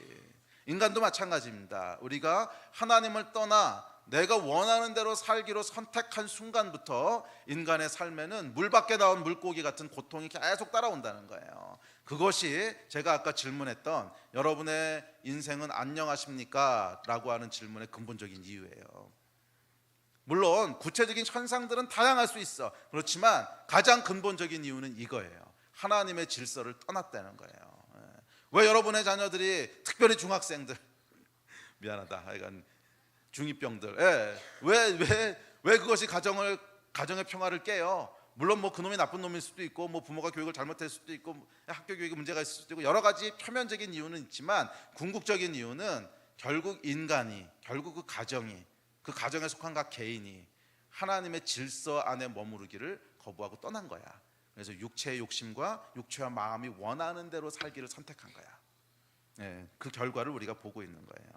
인간도 마찬가지입니다. 우리가 하나님을 떠나 내가 원하는 대로 살기로 선택한 순간부터 인간의 삶에는 물 밖에 나온 물고기 같은 고통이 계속 따라온다는 거예요. 그것이 제가 아까 질문했던 여러분의 인생은 안녕하십니까? 라고 하는 질문의 근본적인 이유예요. 물론 구체적인 현상들은 다양할 수 있어. 그렇지만 가장 근본적인 이유는 이거예요. 하나님의 질서를 떠났다는 거예요. 왜 여러분의 자녀들이 특별히 중학생들 미안하다 하여간 중2병들 왜 그것이 가정의 평화를 깨요? 물론 뭐 그놈이 나쁜 놈일 수도 있고 뭐 부모가 교육을 잘못했을 수도 있고 학교 교육에 문제가 있을 수도 있고 여러 가지 표면적인 이유는 있지만 궁극적인 이유는 결국 인간이 결국 그 가정에 속한 각 개인이 하나님의 질서 안에 머무르기를 거부하고 떠난 거야. 그래서 육체의 욕심과 육체와 마음이 원하는 대로 살기를 선택한 거야. 그 결과를 우리가 보고 있는 거예요.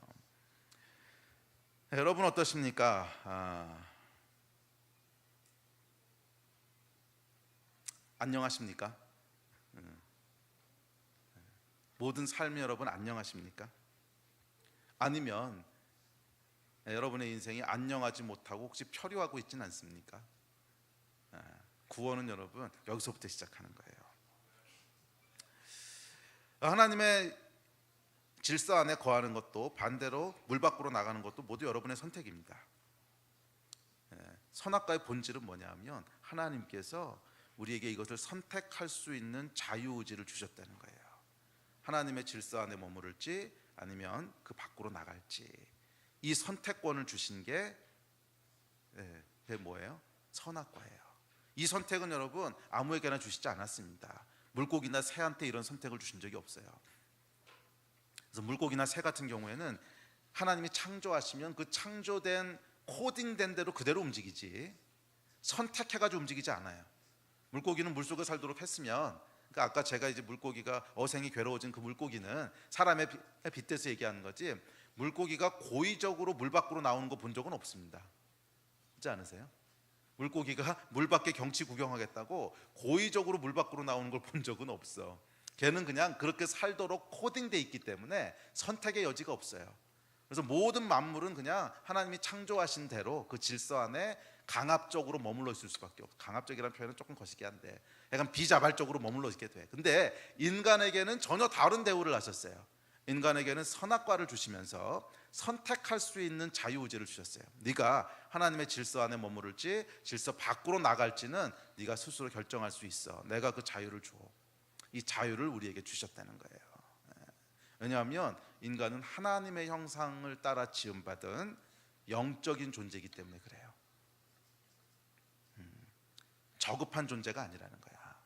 여러분 어떠십니까? 안녕하십니까? 모든 삶이 여러분 안녕하십니까? 아니면 여러분의 인생이 안녕하지 못하고 혹시 표류하고 있지는 않습니까? 구원은 여러분 여기서부터 시작하는 거예요. 하나님의 질서 안에 거하는 것도 반대로 물 밖으로 나가는 것도 모두 여러분의 선택입니다. 선악과의 본질은 뭐냐면 하나님께서 우리에게 이것을 선택할 수 있는 자유의지를 주셨다는 거예요. 하나님의 질서 안에 머무를지 아니면 그 밖으로 나갈지, 이 선택권을 주신 게 뭐예요? 선악과예요. 이 선택은 여러분 아무에게나 주시지 않았습니다. 물고기나 새한테 이런 선택을 주신 적이 없어요. 그래서 물고기나 새 같은 경우에는 하나님이 창조하시면 그 창조된 코딩된 대로 그대로 움직이지 선택해가지고 움직이지 않아요. 물고기는 물속에 살도록 했으면, 그러니까 아까 제가 이제 물고기가 어생이 괴로워진 그 물고기는 사람의 빗대서 얘기하는 거지, 물고기가 고의적으로 물 밖으로 나오는 거 본 적은 없습니다. 그렇지 않으세요? 물고기가 물 밖에 경치 구경하겠다고 고의적으로 물 밖으로 나오는 걸 본 적은 없어. 걔는 그냥 그렇게 살도록 코딩돼 있기 때문에 선택의 여지가 없어요. 그래서 모든 만물은 그냥 하나님이 창조하신 대로 그 질서 안에 강압적으로 머물러 있을 수밖에 없어. 강압적이라는 표현은 조금 거시기 한데 약간 비자발적으로 머물러 있게 돼. 근데 인간에게는 전혀 다른 대우를 하셨어요. 인간에게는 선악과를 주시면서 선택할 수 있는 자유의지를 주셨어요. 네가 하나님의 질서 안에 머무를지 질서 밖으로 나갈지는 네가 스스로 결정할 수 있어. 내가 그 자유를 줘. 이 자유를 우리에게 주셨다는 거예요. 왜냐하면 인간은 하나님의 형상을 따라 지음받은 영적인 존재이기 때문에 그래요. 저급한 존재가 아니라는 거야.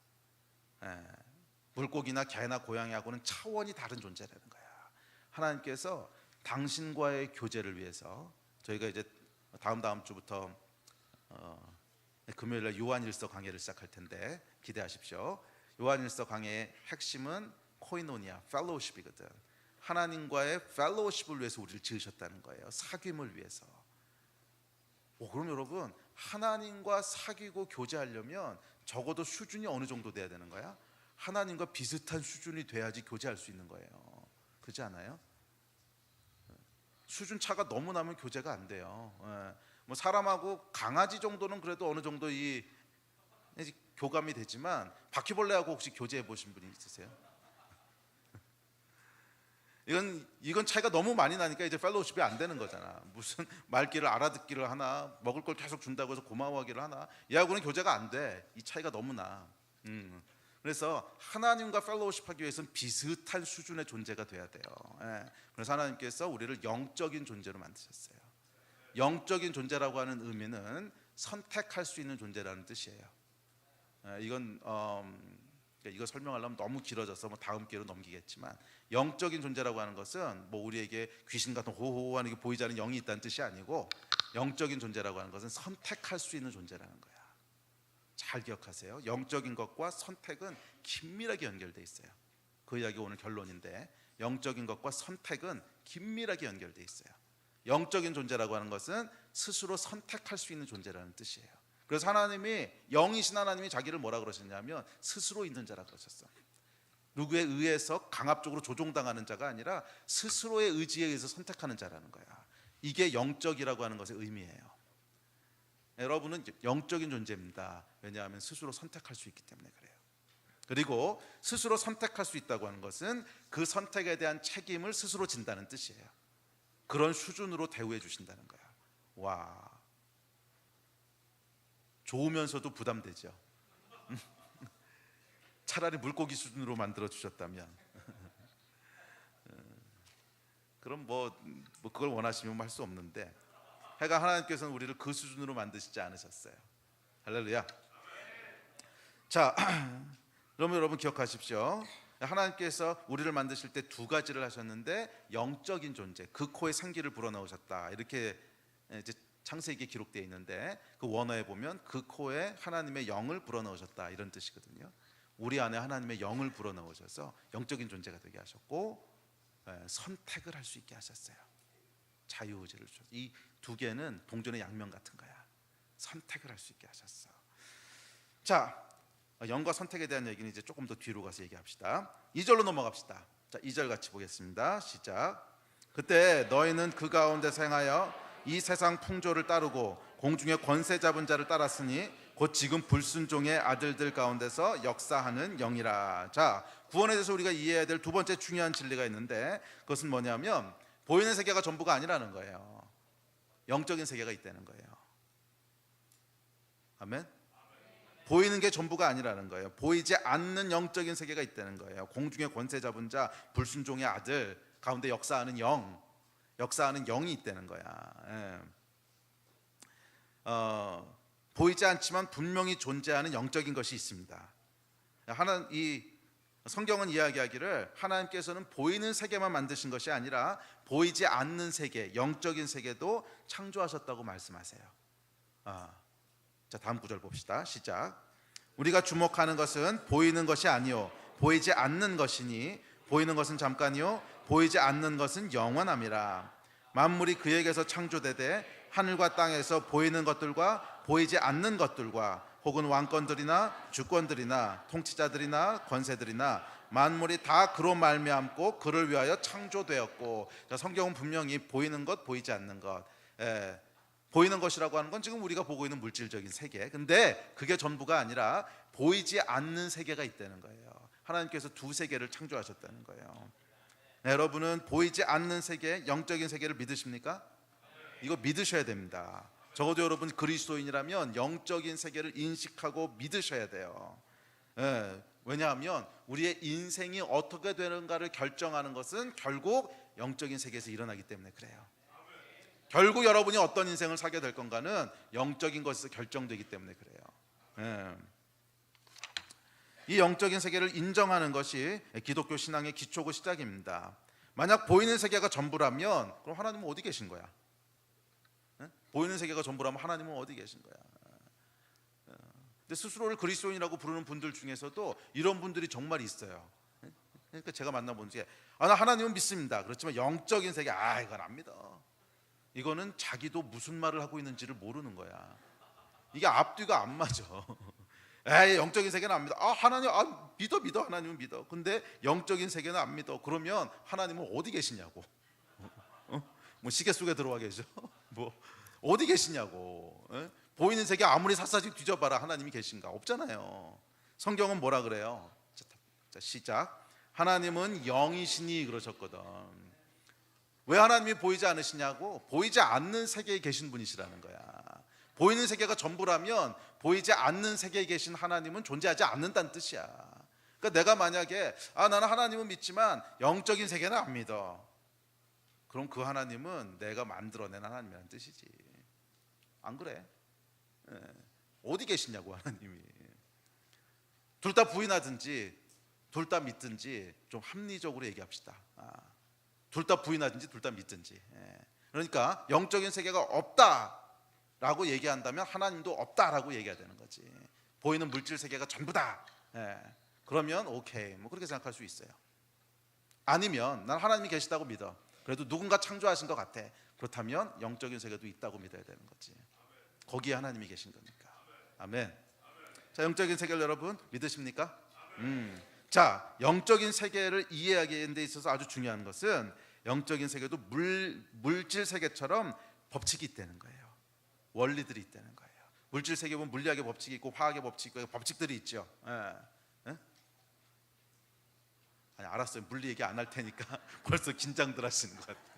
물고기나 개나 고양이하고는 차원이 다른 존재라는 거야. 하나님께서 당신과의 교제를 위해서, 저희가 이제 다음 주부터 금요일날 요한일서 강해를 시작할 텐데 기대하십시오. 요한일서 강해의 핵심은 코이노니아, 펠로우십이거든. 하나님과의 펠로우십을 위해서 우리를 지으셨다는 거예요. 사귐을 위해서. 그럼 여러분, 하나님과 사귀고 교제하려면 적어도 수준이 어느 정도 돼야 되는 거야? 하나님과 비슷한 수준이 돼야지 교제할 수 있는 거예요. 그렇지 않아요? 수준 차가 너무 나면 교제가 안 돼요. 뭐 사람하고 강아지 정도는 그래도 어느 정도 이 교감이 되지만 바퀴벌레하고 혹시 교제해 보신 분이 있으세요? 이건 차이가 너무 많이 나니까 이제 펠로우십이 안 되는 거잖아. 무슨 말귀를 알아듣기를 하나, 먹을 걸 계속 준다고 해서 고마워하기를 하나, 얘하고는 교제가 안 돼. 이 차이가 너무 나. 그래서 하나님과 펠로우십하기 위해서는 비슷한 수준의 존재가 돼야 돼요. 그래서 하나님께서 우리를 영적인 존재로 만드셨어요. 영적인 존재라고 하는 의미는 선택할 수 있는 존재라는 뜻이에요. 이거 설명하려면 너무 길어져서 다음 기회로 넘기겠지만, 영적인 존재라고 하는 것은 우리에게 귀신 같은 호호하는 게 보이지 않는 영이 있다는 뜻이 아니고, 영적인 존재라고 하는 것은 선택할 수 있는 존재라는 거야. 잘 기억하세요. 영적인 것과 선택은 긴밀하게 연결돼 있어요. 그 이야기 오늘 결론인데, 영적인 것과 선택은 긴밀하게 연결돼 있어요. 영적인 존재라고 하는 것은 스스로 선택할 수 있는 존재라는 뜻이에요. 그래서 하나님이, 영이신 하나님이 자기를 뭐라 그러셨냐면 스스로 있는 자라 그러셨어. 누구에 의해서 강압적으로 조종당하는 자가 아니라 스스로의 의지에 의해서 선택하는 자라는 거야. 이게 영적이라고 하는 것의 의미예요. 여러분은 영적인 존재입니다. 왜냐하면 스스로 선택할 수 있기 때문에 그래요. 그리고 스스로 선택할 수 있다고 하는 것은 그 선택에 대한 책임을 스스로 진다는 뜻이에요. 그런 수준으로 대우해 주신다는 거야. 와, 좋으면서도 부담되죠. 차라리 물고기 수준으로 만들어 주셨다면 그럼 그걸 원하시면 할 수 없는데, 하여간 하나님께서는 우리를 그 수준으로 만드시지 않으셨어요. 할렐루야. 자, 그러면 여러분 기억하십시오. 하나님께서 우리를 만드실 때 두 가지를 하셨는데, 영적인 존재, 그 코에 생기를 불어넣으셨다, 이렇게 이제 창세기에 기록되어 있는데 그 원어에 보면 그 코에 하나님의 영을 불어넣으셨다 이런 뜻이거든요. 우리 안에 하나님의 영을 불어넣으셔서 영적인 존재가 되게 하셨고 선택을 할 수 있게 하셨어요. 자유의지를 주셨어요. 이 두 개는 동전의 양면 같은 거야. 선택을 할 수 있게 하셨어. 자, 영과 선택에 대한 얘기는 이제 조금 더 뒤로 가서 얘기합시다. 2절로 넘어갑시다. 자, 2절 같이 보겠습니다. 시작. 그때 너희는 그 가운데서 행하여 이 세상 풍조를 따르고 공중의 권세 잡은 자를 따랐으니 곧 지금 불순종의 아들들 가운데서 역사하는 영이라. 자, 구원에 대해서 우리가 이해해야 될 두 번째 중요한 진리가 있는데 그것은 뭐냐면 보이는 세계가 전부가 아니라는 거예요. 영적인 세계가 있다는 거예요. 아멘. 보이는 게 전부가 아니라는 거예요. 보이지 않는 영적인 세계가 있다는 거예요. 공중의 권세 잡은 자, 불순종의 아들 가운데 역사하는 영이 있다는 거야. 보이지 않지만 분명히 존재하는 영적인 것이 있습니다. 이 성경은 이야기하기를 하나님께서는 보이는 세계만 만드신 것이 아니라 보이지 않는 세계, 영적인 세계도 창조하셨다고 말씀하세요. 자, 다음 구절 봅시다. 시작. 우리가 주목하는 것은 보이는 것이 아니요 보이지 않는 것이니 보이는 것은 잠깐이요 보이지 않는 것은 영원함이라. 만물이 그에게서 창조되되 하늘과 땅에서 보이는 것들과 보이지 않는 것들과 혹은 왕권들이나 주권들이나 통치자들이나 권세들이나 만물이 다 그로 말미암고 그를 위하여 창조되었고. 자, 성경은 분명히 보이는 것 보이지 않는 것, 보이는 것이라고 하는 건 지금 우리가 보고 있는 물질적인 세계, 근데 그게 전부가 아니라 보이지 않는 세계가 있다는 거예요. 하나님께서 두 세계를 창조하셨다는 거예요. 여러분은 보이지 않는 세계, 영적인 세계를 믿으십니까? 이거 믿으셔야 됩니다. 적어도 여러분 그리스도인이라면 영적인 세계를 인식하고 믿으셔야 돼요. 왜냐하면 우리의 인생이 어떻게 되는가를 결정하는 것은 결국 영적인 세계에서 일어나기 때문에 그래요. 결국 여러분이 어떤 인생을 살게 될 건가는 영적인 것에서 결정되기 때문에 그래요. 이 영적인 세계를 인정하는 것이 기독교 신앙의 기초고 시작입니다. 만약 보이는 세계가 전부라면 그럼 하나님은 어디 계신 거야? 보이는 세계가 전부라면 하나님은 어디 계신 거야? 근데 스스로를 그리스도인이라고 부르는 분들 중에서도 이런 분들이 정말 있어요. 그러니까 제가 만나본 중에 나 하나님은 믿습니다. 그렇지만 영적인 세계 이건 안 믿어. 이거는 자기도 무슨 말을 하고 있는지를 모르는 거야. 이게 앞뒤가 안 맞아. 영적인 세계는 안 믿어. 하나님 믿어 하나님은 믿어. 근데 영적인 세계는 안 믿어. 그러면 하나님은 어디 계시냐고. 뭐 시계 속에 들어와 계셔? 뭐 어디 계시냐고. 보이는 세계 아무리 샅샅이 뒤져봐라 하나님이 계신가? 없잖아요. 성경은 뭐라 그래요? 자, 시작. 하나님은 영이시니 그러셨거든. 왜 하나님이 보이지 않으시냐고? 보이지 않는 세계에 계신 분이시라는 거야. 보이는 세계가 전부라면 보이지 않는 세계에 계신 하나님은 존재하지 않는다는 뜻이야. 그러니까 내가 만약에 나는 하나님은 믿지만 영적인 세계는 안 믿어. 그럼 그 하나님은 내가 만들어낸 하나님이라는 뜻이지. 안 그래? 어디 계시냐고 하나님이. 둘 다 부인하든지 둘 다 믿든지 좀 합리적으로 얘기합시다. 둘 다 부인하든지 둘 다 믿든지. 그러니까 영적인 세계가 없다라고 얘기한다면 하나님도 없다라고 얘기해야 되는 거지. 보이는 물질 세계가 전부다. 그러면 오케이, 뭐 그렇게 생각할 수 있어요. 아니면 난 하나님이 계시다고 믿어. 그래도 누군가 창조하신 것 같아. 그렇다면 영적인 세계도 있다고 믿어야 되는 거지. 거기에 하나님이 계신 거니까. 아멘. 자, 영적인 세계를 여러분 믿으십니까? 자, 영적인 세계를 이해하는 데 있어서 아주 중요한 것은 영적인 세계도 물질 세계처럼 법칙이 있다는 거예요. 원리들이 있다는 거예요. 물질 세계 보면 물리학의 법칙이 있고 화학의 법칙이 있고 법칙들이 있죠. 아니, 알았어요. 물리 얘기 안 할 테니까 벌써 긴장들 하시는 것 같아요.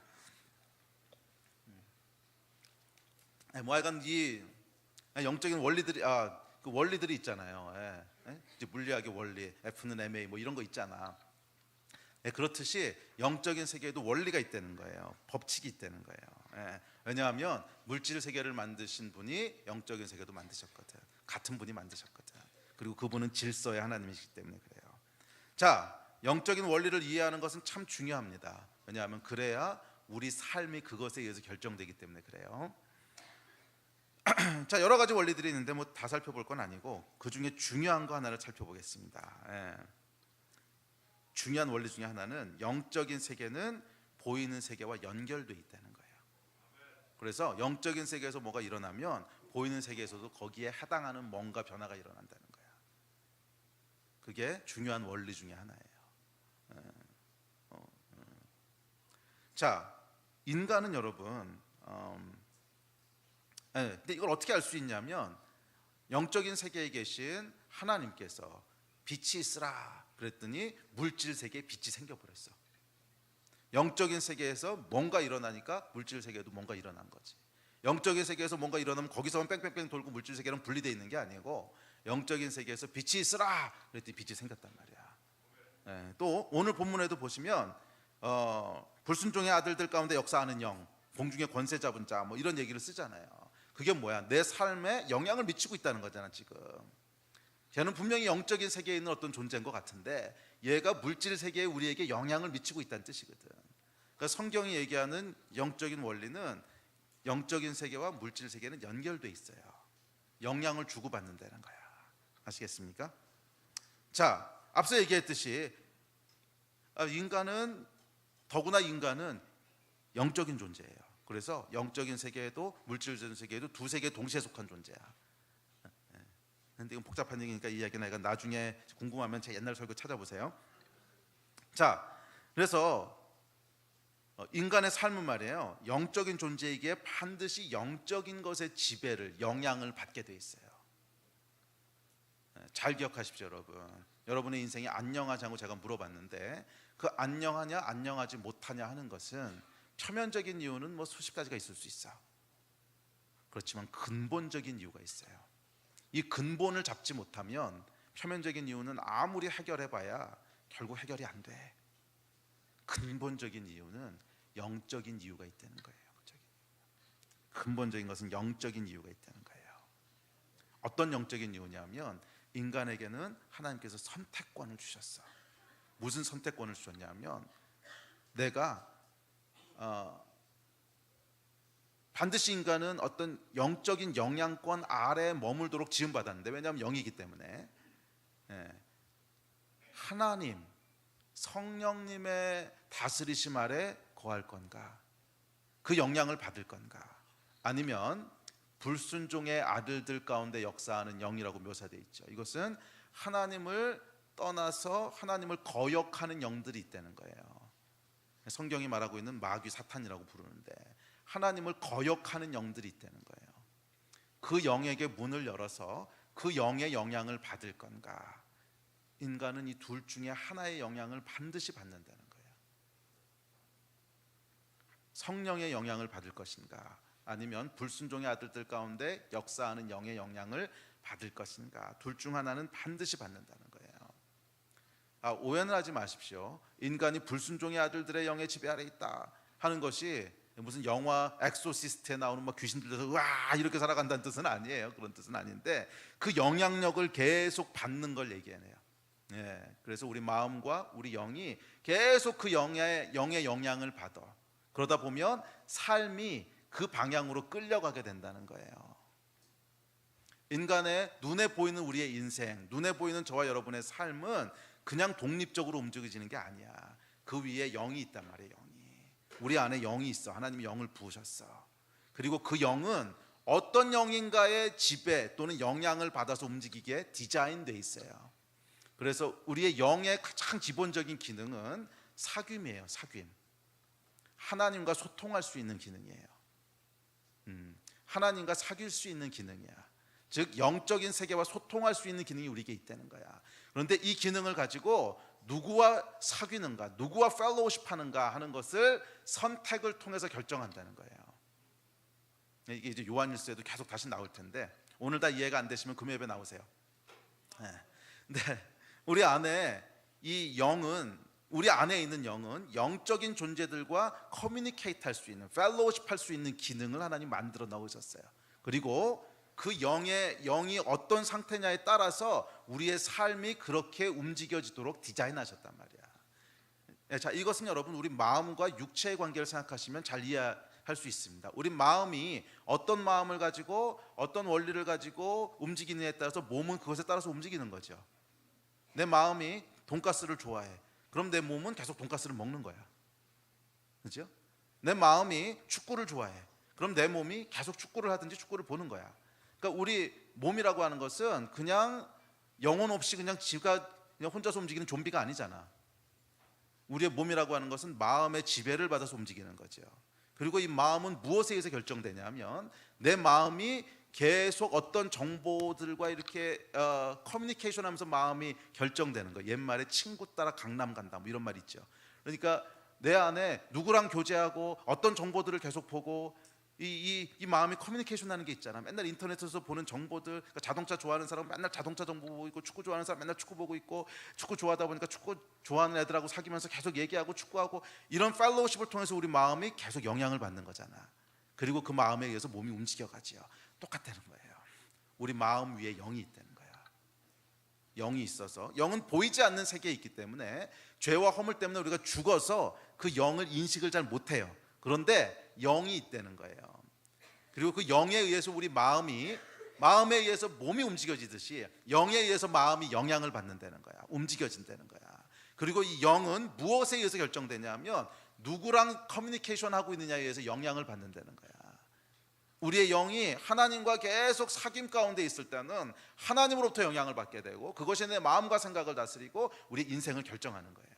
뭐 하여간 이 영적인 원리들이 그 원리들이 있잖아요. 이제 물리학의 원리, F는 ma 뭐 이런 거 있잖아. 그렇듯이 영적인 세계에도 원리가 있다는 거예요. 법칙이 있다는 거예요. 왜냐하면 물질 세계를 만드신 분이 영적인 세계도 만드셨거든. 같은 분이 만드셨거든. 그리고 그분은 질서의 하나님이시기 때문에 그래요. 자, 영적인 원리를 이해하는 것은 참 중요합니다. 왜냐하면 그래야 우리 삶이 그것에 의해서 결정되기 때문에 그래요. 자, 여러 가지 원리들이 있는데 뭐 다 살펴볼 건 아니고 그 중에 중요한 거 하나를 살펴보겠습니다. 중요한 원리 중에 하나는 영적인 세계는 보이는 세계와 연결돼 있다는 거예요. 그래서 영적인 세계에서 뭐가 일어나면 보이는 세계에서도 거기에 해당하는 뭔가 변화가 일어난다는 거예요. 그게 중요한 원리 중에 하나예요. 자, 인간은 여러분, 근데 이걸 어떻게 알 수 있냐면 영적인 세계에 계신 하나님께서 빛이 있으라 그랬더니 물질 세계에 빛이 생겨버렸어. 영적인 세계에서 뭔가 일어나니까 물질 세계에도 뭔가 일어난 거지. 영적인 세계에서 뭔가 일어나면 거기서만 뺑뺑뺑 돌고 물질 세계는 분리되어 있는 게 아니고 영적인 세계에서 빛이 있으라 그랬더니 빛이 생겼단 말이야. 또 오늘 본문에도 보시면 불순종의 아들들 가운데 역사하는 영, 공중의 권세 잡은 자, 뭐 이런 얘기를 쓰잖아요. 그게 뭐야? 내 삶에 영향을 미치고 있다는 거잖아 지금. 걔는 분명히 영적인 세계에 있는 어떤 존재인 것 같은데 얘가 물질 세계에 우리에게 영향을 미치고 있다는 뜻이거든. 그러니까 성경이 얘기하는 영적인 원리는 영적인 세계와 물질 세계는 연결돼 있어요. 영향을 주고받는다는 거야. 아시겠습니까? 자, 앞서 얘기했듯이 더구나 인간은 영적인 존재예요. 그래서 영적인 세계에도 물질적인 세계에도 두 세계에 동시에 속한 존재야. 근데 이건 복잡한 얘기니까 이 이야기는 내가 나중에 궁금하면 제 옛날 설교 찾아보세요. 자, 그래서 인간의 삶은 말이에요, 영적인 존재이기에 반드시 영적인 것의 지배를, 영향을 받게 돼 있어요. 잘 기억하십시오, 여러분. 여러분의 인생이 안녕하냐고 제가 물어봤는데 그 안녕하냐 안녕하지 못하냐 하는 것은 표면적인 이유는 뭐 수십 가지가 있을 수 있어. 그렇지만 근본적인 이유가 있어요. 이 근본을 잡지 못하면 표면적인 이유는 아무리 해결해봐야 결국 해결이 안 돼. 근본적인 이유는 영적인 이유가 있다는 거예요. 근본적인 것은 영적인 이유가 있다는 거예요. 어떤 영적인 이유냐면 인간에게는 하나님께서 선택권을 주셨어. 무슨 선택권을 주셨냐면 내가 반드시 인간은 어떤 영적인 영향권 아래에 머물도록 지음받았는데, 왜냐하면 영이기 때문에 하나님 성령님의 다스리심 아래 거할 건가, 그 영향을 받을 건가, 아니면 불순종의 아들들 가운데 역사하는 영이라고 묘사되어 있죠. 이것은 하나님을 떠나서 하나님을 거역하는 영들이 있다는 거예요. 성경이 말하고 있는 마귀 사탄이라고 부르는데 하나님을 거역하는 영들이 있다는 거예요. 그 영에게 문을 열어서 그 영의 영향을 받을 건가, 인간은 이 둘 중에 하나의 영향을 반드시 받는다는 거예요. 성령의 영향을 받을 것인가, 아니면 불순종의 아들들 가운데 역사하는 영의 영향을 받을 것인가, 둘 중 하나는 반드시 받는다는 거예요. 오해는 하지 마십시오. 인간이 불순종의 아들들의 영의 지배 아래 있다 하는 것이 무슨 영화 엑소시스트에 나오는 막 귀신들 들려서 와 이렇게 살아간다는 뜻은 아니에요. 그런 뜻은 아닌데 그 영향력을 계속 받는 걸 얘기하네요. 그래서 우리 마음과 우리 영이 계속 그 영의 영향을 받아. 그러다 보면 삶이 그 방향으로 끌려가게 된다는 거예요. 인간의 눈에 보이는 우리의 인생, 눈에 보이는 저와 여러분의 삶은 그냥 독립적으로 움직여지는 게 아니야. 그 위에 영이 있단 말이에요. 영이. 우리 안에 영이 있어. 하나님이 영을 부으셨어. 그리고 그 영은 어떤 영인가의 지배 또는 영향을 받아서 움직이기에 디자인되어 있어요. 그래서 우리의 영의 가장 기본적인 기능은 사귐이에요. 사귐. 하나님과 소통할 수 있는 기능이에요. 하나님과 사귈 수 있는 기능이야. 즉 영적인 세계와 소통할 수 있는 기능이 우리에게 있다는 거야. 그런데 이 기능을 가지고 누구와 사귀는가, 누구와 펠로우십 하는가 하는 것을 선택을 통해서 결정한다는 거예요. 이게 이제 요한일서에도 계속 다시 나올 텐데 오늘 다 이해가 안 되시면 금요일에 나오세요. 근데 우리 안에 이 영은, 우리 안에 있는 영은 영적인 존재들과 커뮤니케이트 할 수 있는, 펠로우십 할 수 있는 기능을 하나님 만들어 넣으셨어요. 그리고 그 영이 어떤 상태냐에 따라서 우리의 삶이 그렇게 움직여지도록 디자인하셨단 말이야. 자, 이것은 여러분 우리 마음과 육체의 관계를 생각하시면 잘 이해하실 할 수 있습니다. 우리 마음이 어떤 마음을 가지고 어떤 원리를 가지고 움직이느냐에 따라서 몸은 그것에 따라서 움직이는 거죠. 내 마음이 돈가스를 좋아해. 그럼 내 몸은 계속 돈가스를 먹는 거야. 그렇죠? 내 마음이 축구를 좋아해. 그럼 내 몸이 계속 축구를 하든지 축구를 보는 거야. 그러니까 우리 몸이라고 하는 것은 그냥 영혼 없이 그냥 지가 그냥 혼자서 움직이는 좀비가 아니잖아. 우리의 몸이라고 하는 것은 마음의 지배를 받아서 움직이는 거죠. 그리고 이 마음은 무엇에 의해서 결정되냐면 내 마음이 계속 어떤 정보들과 이렇게 커뮤니케이션 하면서 마음이 결정되는 거예요. 옛말에 친구 따라 강남 간다 뭐 이런 말 있죠. 그러니까 내 안에 누구랑 교제하고 어떤 정보들을 계속 보고 이 마음이 커뮤니케이션 하는 게 있잖아. 맨날 인터넷에서 보는 정보들, 그러니까 자동차 좋아하는 사람은 맨날 자동차 정보 보고 있고, 축구 좋아하는 사람 맨날 축구 보고 있고, 축구 좋아하다 보니까 축구 좋아하는 애들하고 사귀면서 계속 얘기하고 축구하고, 이런 팔로우십을 통해서 우리 마음이 계속 영향을 받는 거잖아. 그리고 그 마음에 의해서 몸이 움직여가지요. 똑같다는 거예요. 우리 마음 위에 영이 있다는 거야. 영이 있어서, 영은 보이지 않는 세계에 있기 때문에 죄와 허물 때문에 우리가 죽어서 그 영을 인식을 잘 못해요. 그런데 영이 있다는 거예요. 그리고 그 영에 의해서 우리 마음에 의해서 몸이 움직여지듯이 영에 의해서 마음이 영향을 받는다는 거야. 움직여진다는 거야. 그리고 이 영은 무엇에 의해서 결정되냐면 누구랑 커뮤니케이션 하고 있느냐에 의해서 영향을 받는다는 거야. 우리의 영이 하나님과 계속 사귐 가운데 있을 때는 하나님으로부터 영향을 받게 되고 그것이 내 마음과 생각을 다스리고 우리 인생을 결정하는 거예요.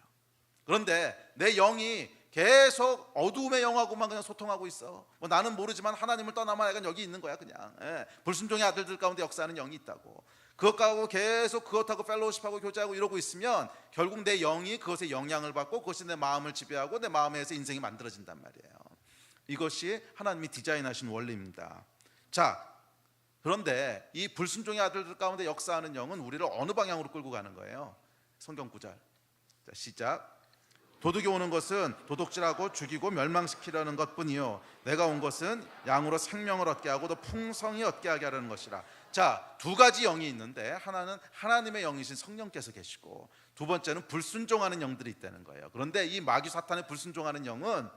그런데 내 영이 계속 어두움의 영하고만 그냥 소통하고 있어. 뭐 나는 모르지만 하나님을 떠나면 약간 여기 있는 거야 그냥. 불순종의 아들들 가운데 역사하는 영이 있다고. 그것하고 계속 그것하고 펠로우십하고 교제하고 이러고 있으면 결국 내 영이 그것에 영향을 받고 그것이 내 마음을 지배하고 내 마음에서 인생이 만들어진단 말이에요. 이것이 하나님이 디자인하신 원리입니다. 자, 그런데 이 불순종의 아들들 가운데 역사하는 영은 우리를 어느 방향으로 끌고 가는 거예요? 성경 구절. 자, 시작. 도둑이 오는 것은 도둑질하고 죽이고 멸망시키려는 것뿐이요 내가 온 것은 양으로 생명을 얻게 하고 더 풍성히 얻게 하게 하려는 것이라. 자, 두 가지 영이 있는데 하나는 하나님의 영이신 성령께서 계시고 두 번째는 불순종하는 영들이 있다는 거예요. 그런데 이 마귀 사탄의 불순종하는 영은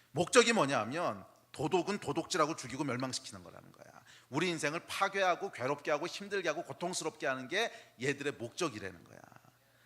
목적이 뭐냐면 도둑은 도둑질하고 죽이고 멸망시키는 거라는 거야. 우리 인생을 파괴하고 괴롭게 하고 힘들게 하고 고통스럽게 하는 게 얘들의 목적이라는 거야.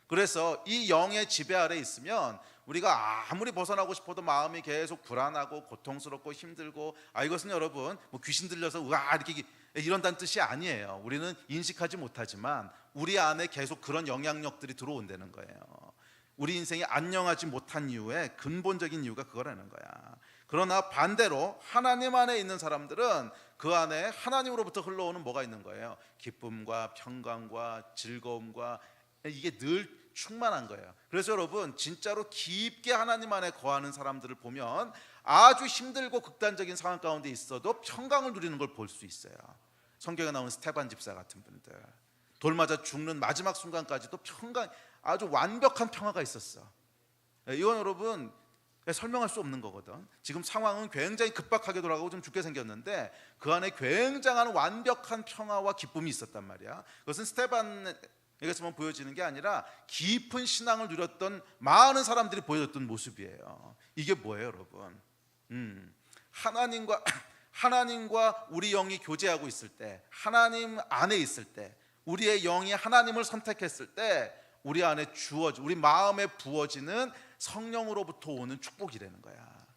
그래서 이 영의 지배 아래 있으면 우리가 아무리 벗어나고 싶어도 마음이 계속 불안하고 고통스럽고 힘들고, 이것은 여러분 뭐 귀신 들려서 우와 이렇게 이런다는 뜻이 아니에요. 우리는 인식하지 못하지만 우리 안에 계속 그런 영향력들이 들어온다는 거예요. 우리 인생이 안녕하지 못한 이유의 근본적인 이유가 그거라는 거야. 그러나 반대로 하나님 안에 있는 사람들은 그 안에 하나님으로부터 흘러오는 뭐가 있는 거예요? 기쁨과 평강과 즐거움과 이게 늘 충만한 거예요. 그래서 여러분 진짜로 깊게 하나님 안에 거하는 사람들을 보면 아주 힘들고 극단적인 상황 가운데 있어도 평강을 누리는 걸 볼 수 있어요. 성경에 나오는 스테반 집사 같은 분들, 돌 맞아 죽는 마지막 순간까지도 평강, 아주 완벽한 평화가 있었어. 이건 여러분 설명할 수 없는 거거든. 지금 상황은 굉장히 급박하게 돌아가고 좀 죽게 생겼는데 그 안에 굉장한 완벽한 평화와 기쁨이 있었단 말이야. 그것은 스테반에게서만 보여지는 게 아니라 깊은 신앙을 누렸던 많은 사람들이 보여줬던 모습이에요. 이게 뭐예요, 여러분? 하나님과 우리 영이 교제하고 있을 때, 하나님 안에 있을 때, 우리의 영이 하나님을 선택했을 때 우리 안에 우리 마음에 부어지는 성령으로부터 오는 축복이라는 거야.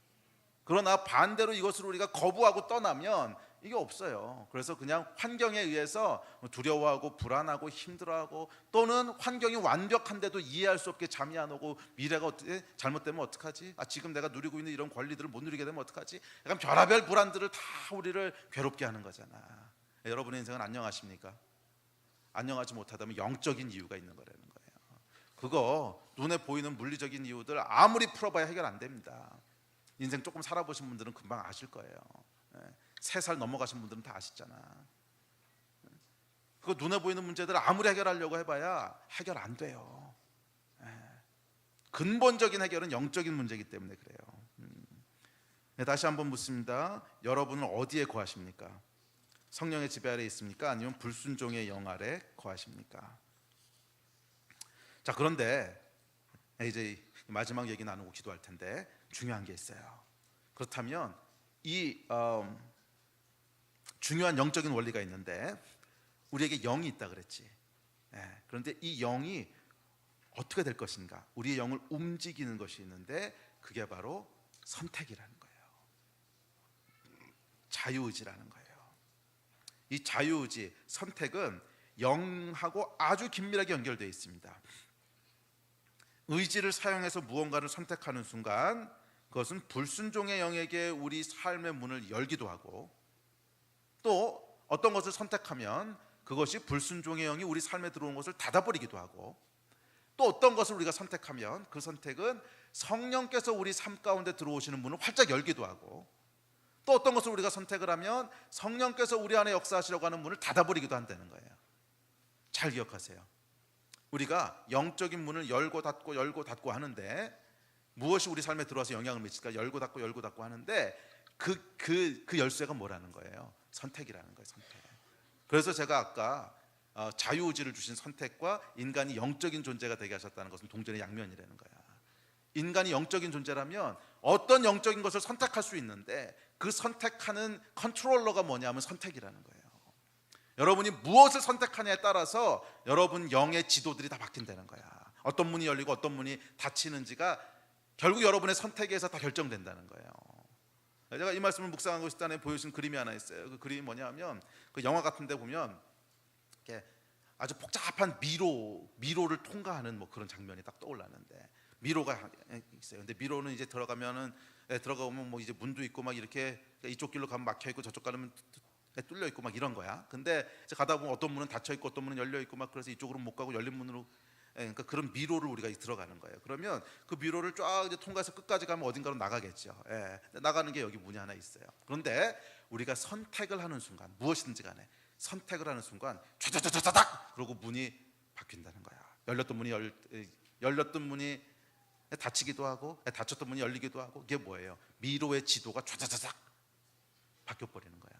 그러나 반대로 이것을 우리가 거부하고 떠나면 이게 없어요. 그래서 그냥 환경에 의해서 두려워하고 불안하고 힘들어하고, 또는 환경이 완벽한데도 이해할 수 없게 잠이 안 오고 미래가 어떻게 잘못되면 어떡하지? 지금 내가 누리고 있는 이런 권리들을 못 누리게 되면 어떡하지? 약간 별의별 불안들을 다 우리를 괴롭게 하는 거잖아. 여러분의 인생은 안녕하십니까? 안녕하지 못하다면 영적인 이유가 있는 거라는 거예요. 그거 눈에 보이는 물리적인 이유들 아무리 풀어봐야 해결 안 됩니다. 인생 조금 살아보신 분들은 금방 아실 거예요. 3살 넘어가신 분들은 다 아시잖아. 그거 눈에 보이는 문제들 아무리 해결하려고 해봐야 해결 안 돼요. 근본적인 해결은 영적인 문제이기 때문에 그래요. 다시 한번 묻습니다. 여러분은 어디에 거하십니까? 성령의 지배 아래 있습니까? 아니면 불순종의 영 아래 거하십니까? 자, 그런데 이제 마지막 얘기 나누고 기도할 텐데 중요한 게 있어요. 그렇다면 이 중요한 영적인 원리가 있는데, 우리에게 영이 있다 그랬지. 그런데 이 영이 어떻게 될 것인가, 우리의 영을 움직이는 것이 있는데 그게 바로 선택이라는 거예요. 자유의지라는 거예요. 이 자유의지, 선택은 영하고 아주 긴밀하게 연결되어 있습니다. 의지를 사용해서 무언가를 선택하는 순간 그것은 불순종의 영에게 우리 삶의 문을 열기도 하고, 또 어떤 것을 선택하면 그것이 불순종의 영이 우리 삶에 들어온 것을 닫아버리기도 하고, 또 어떤 것을 우리가 선택하면 그 선택은 성령께서 우리 삶 가운데 들어오시는 문을 활짝 열기도 하고, 또 어떤 것을 우리가 선택을 하면 성령께서 우리 안에 역사하시려고 하는 문을 닫아버리기도 한다는 거예요. 잘 기억하세요. 우리가 영적인 문을 열고 닫고 열고 닫고 하는데 무엇이 우리 삶에 들어와서 영향을 미칠까? 열고 닫고 하는데 그 열쇠가 뭐라는 거예요? 선택이라는 거예요. 선택. 그래서 제가 아까 자유의지를 주신 선택과 인간이 영적인 존재가 되게 하셨다는 것은 동전의 양면이라는 거야. 인간이 영적인 존재라면 어떤 영적인 것을 선택할 수 있는데, 그 선택하는 컨트롤러가 뭐냐면 선택이라는 거예요. 여러분이 무엇을 선택하냐에 따라서 여러분 영의 지도들이 다 바뀐다는 거야. 어떤 문이 열리고 어떤 문이 닫히는지가 결국 여러분의 선택에서 다 결정된다는 거예요. 제가 이 말씀을 묵상하고 있을 때 보여준 그림이 하나 있어요. 그 그림이 뭐냐면, 그 영화 같은 데 보면 이렇게 아주 복잡한 미로를 통과하는 뭐 그런 장면이 딱 떠올랐는데, 미로가 있어요. 근데 미로는 이제 들어가면 뭐 이제 문도 있고 막 이렇게 이쪽 길로 가면 막혀 있고 저쪽 가면 뚫려 있고 막 이런 거야. 근데 이제 가다 보면 어떤 문은 닫혀 있고 어떤 문은 열려 있고 막, 그래서 이쪽으로 못 가고 열린 문으로, 그러니까 그런 미로를 우리가 들어가는 거예요. 그러면 그 미로를 쫙 이제 통과해서 끝까지 가면 어딘가로 나가겠죠. 나가는 게 여기 문이 하나 있어요. 그런데 우리가 선택을 하는 순간, 무엇이든지 간에 선택을 하는 순간 촤촤촤촤닥 그러고 문이 바뀐다는 거야. 열렸던 문이 닫히기도 하고, 닫혔던 문이 열리기도 하고. 이게 뭐예요? 미로의 지도가 촤촤촤닥 바뀌어버리는 거야.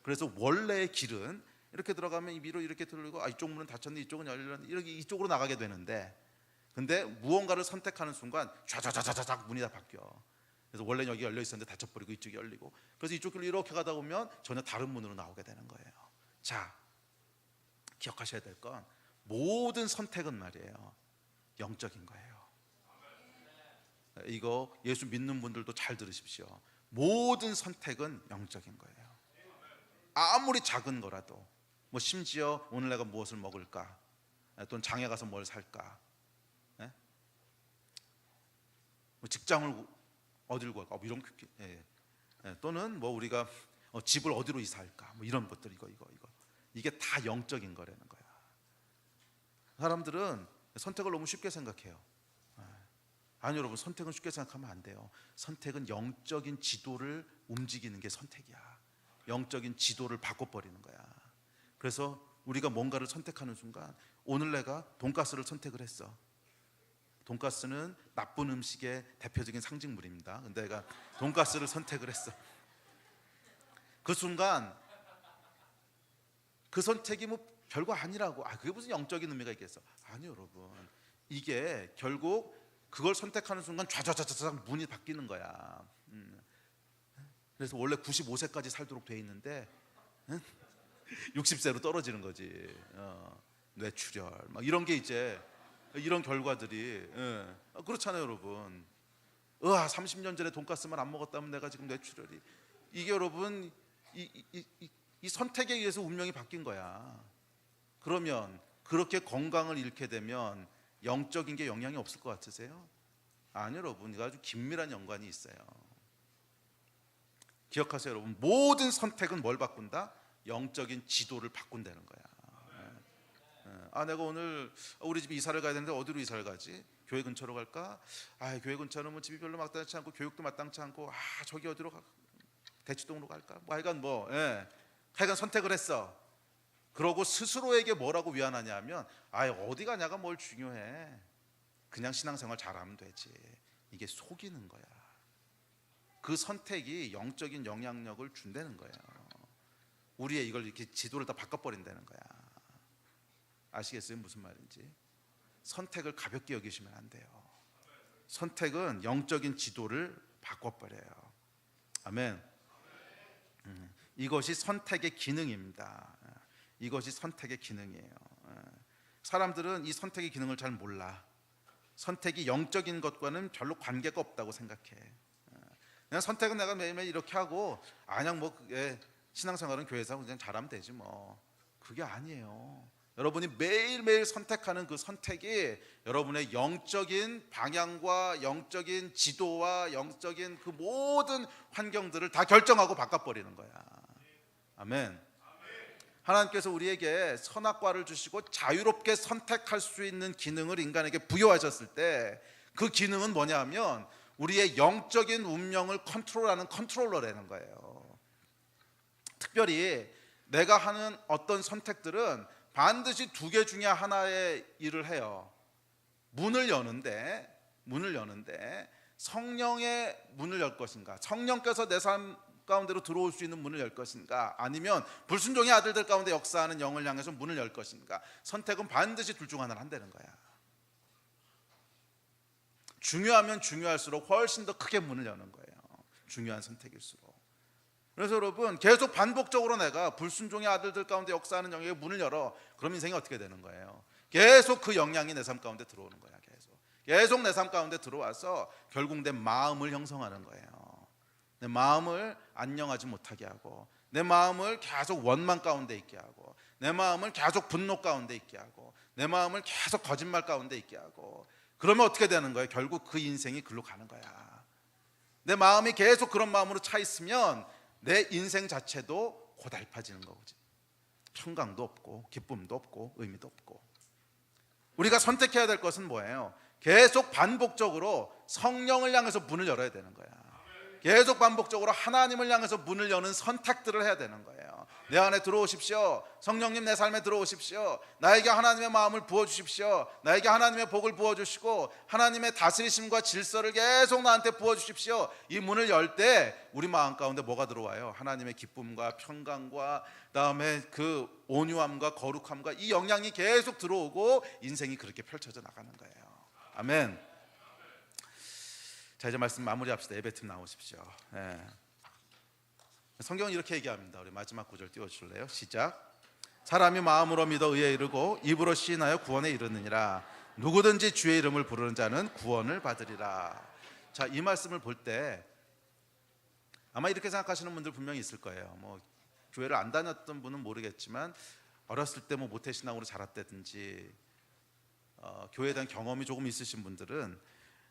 그래서 원래의 길은 이렇게 들어가면 이 미로 이렇게 들리고, 이쪽 문은 닫혔는데 이쪽은 열렸는데 이렇게 이쪽으로 나가게 되는데, 근데 무언가를 선택하는 순간 촤촤촤촤 문이 다 바뀌어. 그래서 원래 여기 열려 있었는데 닫혀버리고 이쪽이 열리고, 그래서 이쪽 길로 이렇게 가다 보면 전혀 다른 문으로 나오게 되는 거예요. 자, 기억하셔야 될 건 모든 선택은 말이에요, 영적인 거예요. 이거 예수 믿는 분들도 잘 들으십시오. 모든 선택은 영적인 거예요. 아무리 작은 거라도, 뭐 심지어 오늘 내가 무엇을 먹을까, 또는 장에 가서 뭘 살까, 뭐 직장을 어디로 갈까, 이런 또는 뭐 우리가 집을 어디로 이사할까, 뭐 이런 것들, 이게 다 영적인 거라는 거야. 사람들은 선택을 너무 쉽게 생각해요. 아니 여러분, 선택은 쉽게 생각하면 안 돼요. 선택은 영적인 지도를 움직이는 게 선택이야. 영적인 지도를 바꿔버리는 거야. 그래서 우리가 뭔가를 선택하는 순간, 오늘 내가 돈가스를 선택을 했어. 돈가스는 나쁜 음식의 대표적인 상징물입니다. 근데 내가 돈가스를 선택을 했어. 그 순간 그 선택이 뭐 별거 아니라고, 그게 무슨 영적인 의미가 있겠어. 아니 여러분, 이게 결국 그걸 선택하는 순간 좌좌좌좌 문이 바뀌는 거야. 그래서 원래 95세까지 살도록 돼 있는데 60세로 떨어지는 거지. 뇌출혈 막 이런 게 이제, 이런 결과들이 그렇잖아요 여러분. 30년 전에 돈가스만 안 먹었다면 내가 지금 뇌출혈이, 이게 여러분 이 선택에 의해서 운명이 바뀐 거야. 그러면 그렇게 건강을 잃게 되면 영적인 게 영향이 없을 것 같으세요? 아니 여러분, 이거 아주 긴밀한 연관이 있어요. 기억하세요 여러분, 모든 선택은 뭘 바꾼다? 영적인 지도를 바꾼다는 거야. 내가 오늘 우리 집 이사를 가야 되는데 어디로 이사를 가지? 교회 근처로 갈까? 교회 근처는 뭐 집이 별로 마땅치 않고 교육도 마땅치 않고, 저기 어디로 가? 대치동으로 갈까? 하여간 선택을 했어. 그러고 스스로에게 뭐라고 위안하냐 하면, 어디 가냐가 뭘 중요해, 그냥 신앙생활 잘하면 되지. 이게 속이는 거야. 그 선택이 영적인 영향력을 준다는 거예요. 우리의 이걸 이렇게 지도를 다 바꿔버린다는 거야. 아시겠어요? 무슨 말인지. 선택을 가볍게 여기시면 안 돼요. 선택은 영적인 지도를 바꿔버려요. 아멘. 이것이 선택의 기능입니다. 이것이 선택의 기능이에요. 사람들은 이 선택의 기능을 잘 몰라. 선택이 영적인 것과는 별로 관계가 없다고 생각해. 그냥 선택은 내가 매일매일 이렇게 하고 그냥 뭐 신앙생활은 교회에서 그냥 잘하면 되지 뭐. 그게 아니에요. 여러분이 매일매일 선택하는 그 선택이 여러분의 영적인 방향과 영적인 지도와 영적인 그 모든 환경들을 다 결정하고 바꿔버리는 거야. 아멘. 하나님께서 우리에게 선악과를 주시고 자유롭게 선택할 수 있는 기능을 인간에게 부여하셨을 때 그 기능은 뭐냐 하면 우리의 영적인 운명을 컨트롤하는 컨트롤러라는 거예요. 특별히 내가 하는 어떤 선택들은 반드시 두 개 중에 하나의 일을 해요. 문을 여는데 성령의 문을 열 것인가, 성령께서 내 삶 가운데로 들어올 수 있는 문을 열 것인가, 아니면 불순종의 아들들 가운데 역사하는 영을 향해서 문을 열 것인가. 선택은 반드시 둘 중 하나를 한다는 거야. 중요하면 중요할수록 훨씬 더 크게 문을 여는 거예요. 중요한 선택일수록. 그래서 여러분 계속 반복적으로 내가 불순종의 아들들 가운데 역사하는 영에게 문을 열어. 그럼 인생이 어떻게 되는 거예요? 계속 그 영향이 내 삶 가운데 들어오는 거야. 계속 내 삶 가운데 들어와서 결국 내 마음을 형성하는 거예요. 내 마음을 안녕하지 못하게 하고, 내 마음을 계속 원망 가운데 있게 하고, 내 마음을 계속 분노 가운데 있게 하고, 내 마음을 계속 거짓말 가운데 있게 하고. 그러면 어떻게 되는 거예요? 결국 그 인생이 글로 가는 거야. 내 마음이 계속 그런 마음으로 차 있으면 내 인생 자체도 고달파지는 거지. 평강도 없고 기쁨도 없고 의미도 없고. 우리가 선택해야 될 것은 뭐예요? 계속 반복적으로 성령을 향해서 문을 열어야 되는 거야. 계속 반복적으로 하나님을 향해서 문을 여는 선택들을 해야 되는 거예요. 내 안에 들어오십시오. 성령님 내 삶에 들어오십시오. 나에게 하나님의 마음을 부어주십시오. 나에게 하나님의 복을 부어주시고 하나님의 다스리심과 질서를 계속 나한테 부어주십시오. 이 문을 열 때 우리 마음 가운데 뭐가 들어와요? 하나님의 기쁨과 평강과 그다음에 그 온유함과 거룩함과 이 영향이 계속 들어오고 인생이 그렇게 펼쳐져 나가는 거예요. 아멘. 자, 이제 말씀 마무리합시다. 예배팀 나오십시오. 성경은 이렇게 얘기합니다. 우리 마지막 구절 띄워주실래요? 시작. 사람이 마음으로 믿어 의에 이르고 입으로 시인하여 구원에 이르느니라. 누구든지 주의 이름을 부르는 자는 구원을 받으리라. 자, 이 말씀을 볼 때 아마 이렇게 생각하시는 분들 분명히 있을 거예요. 뭐 교회를 안 다녔던 분은 모르겠지만 어렸을 때 뭐 모태신앙으로 자랐다든지 교회에 대한 경험이 조금 있으신 분들은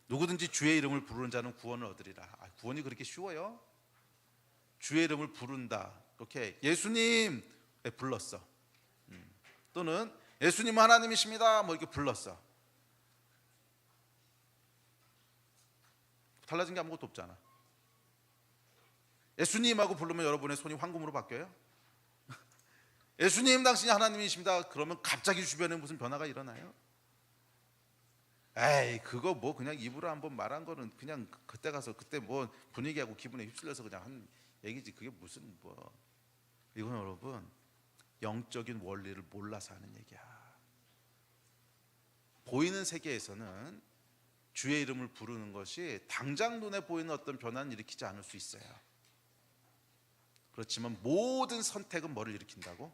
누구든지 주의 이름을 부르는 자는 구원을 얻으리라. 구원이 그렇게 쉬워요? 주의 이름을 부른다. 그렇게 예수님 불렀어. 또는 예수님은 하나님이십니다. 뭐 이렇게 불렀어. 달라진 게 아무것도 없잖아. 예수님하고 부르면 여러분의 손이 황금으로 바뀌어요? 예수님 당신이 하나님이십니다. 그러면 갑자기 주변에 무슨 변화가 일어나요? 에이, 그거 뭐 그냥 입으로 한번 말한 거는 그냥 그때 가서 그때 뭐 분위기하고 기분에 휩쓸려서 그냥 한 얘기지. 그게 무슨 뭐. 이건 여러분 영적인 원리를 몰라서 하는 얘기야. 보이는 세계에서는 주의 이름을 부르는 것이 당장 눈에 보이는 어떤 변화는 일으키지 않을 수 있어요. 그렇지만 모든 선택은 뭐를 일으킨다고?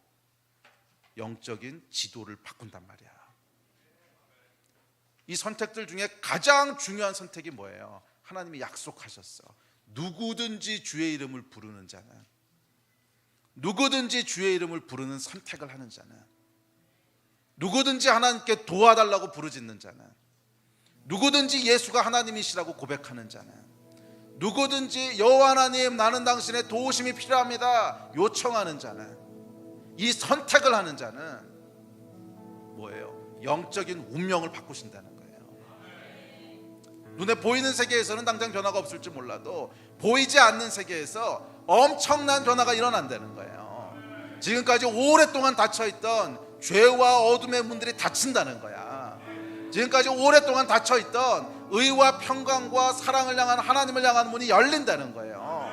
영적인 지도를 바꾼단 말이야. 이 선택들 중에 가장 중요한 선택이 뭐예요? 하나님이 약속하셨어. 누구든지 주의 이름을 부르는 자는, 누구든지 주의 이름을 부르는 선택을 하는 자는, 누구든지 하나님께 도와달라고 부르짖는 자는, 누구든지 예수가 하나님이시라고 고백하는 자는, 누구든지 여호와 하나님 나는 당신의 도우심이 필요합니다 요청하는 자는, 이 선택을 하는 자는 뭐예요? 영적인 운명을 바꾸신다는 거예요. 눈에 보이는 세계에서는 당장 변화가 없을지 몰라도 보이지 않는 세계에서 엄청난 변화가 일어난다는 거예요. 지금까지 오랫동안 닫혀있던 죄와 어둠의 문들이 닫힌다는 거야. 지금까지 오랫동안 닫혀있던 의와 평강과 사랑을 향한 하나님을 향한 문이 열린다는 거예요.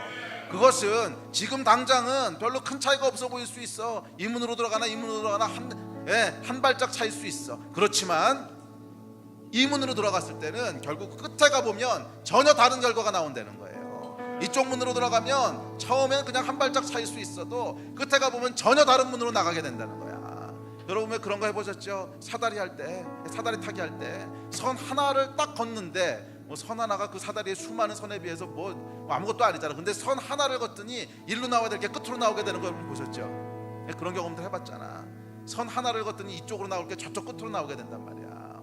그것은 지금 당장은 별로 큰 차이가 없어 보일 수 있어. 이 문으로 들어가나 이 문으로 들어가나 한 발짝 차일 수 있어. 그렇지만 이 문으로 들어갔을 때는 결국 끝에 가보면 전혀 다른 결과가 나온다는 거예요. 이쪽 문으로 들어가면 처음에는 그냥 한 발짝 차일 수 있어도 끝에 가보면 전혀 다른 문으로 나가게 된다는 거야. 여러분 왜 그런 거 해보셨죠? 사다리 타기 할 때 선 하나를 딱 걷는데 뭐 선 하나가 그 사다리의 수많은 선에 비해서 뭐 아무것도 아니잖아. 근데 선 하나를 걷더니 일로 나와야 될 게 끝으로 나오게 되는 거 여러분 보셨죠? 그런 경험들 해봤잖아. 선 하나를 걷더니 이쪽으로 나올 게 저쪽 끝으로 나오게 된단 말이야.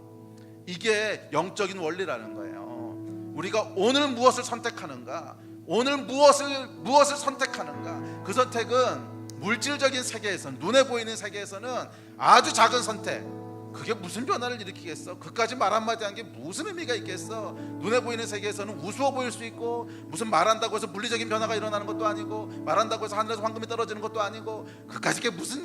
이게 영적인 원리라는 거예요. 우리가 오늘 무엇을 선택하는가, 오늘 무엇을 선택하는가, 그 선택은 물질적인 세계에서는, 눈에 보이는 세계에서는 아주 작은 선택, 그게 무슨 변화를 일으키겠어? 그까지 말 한마디 한 게 무슨 의미가 있겠어? 눈에 보이는 세계에서는 우스워 보일 수 있고, 무슨 말한다고 해서 물리적인 변화가 일어나는 것도 아니고, 말한다고 해서 하늘에서 황금이 떨어지는 것도 아니고, 그까지 게 무슨,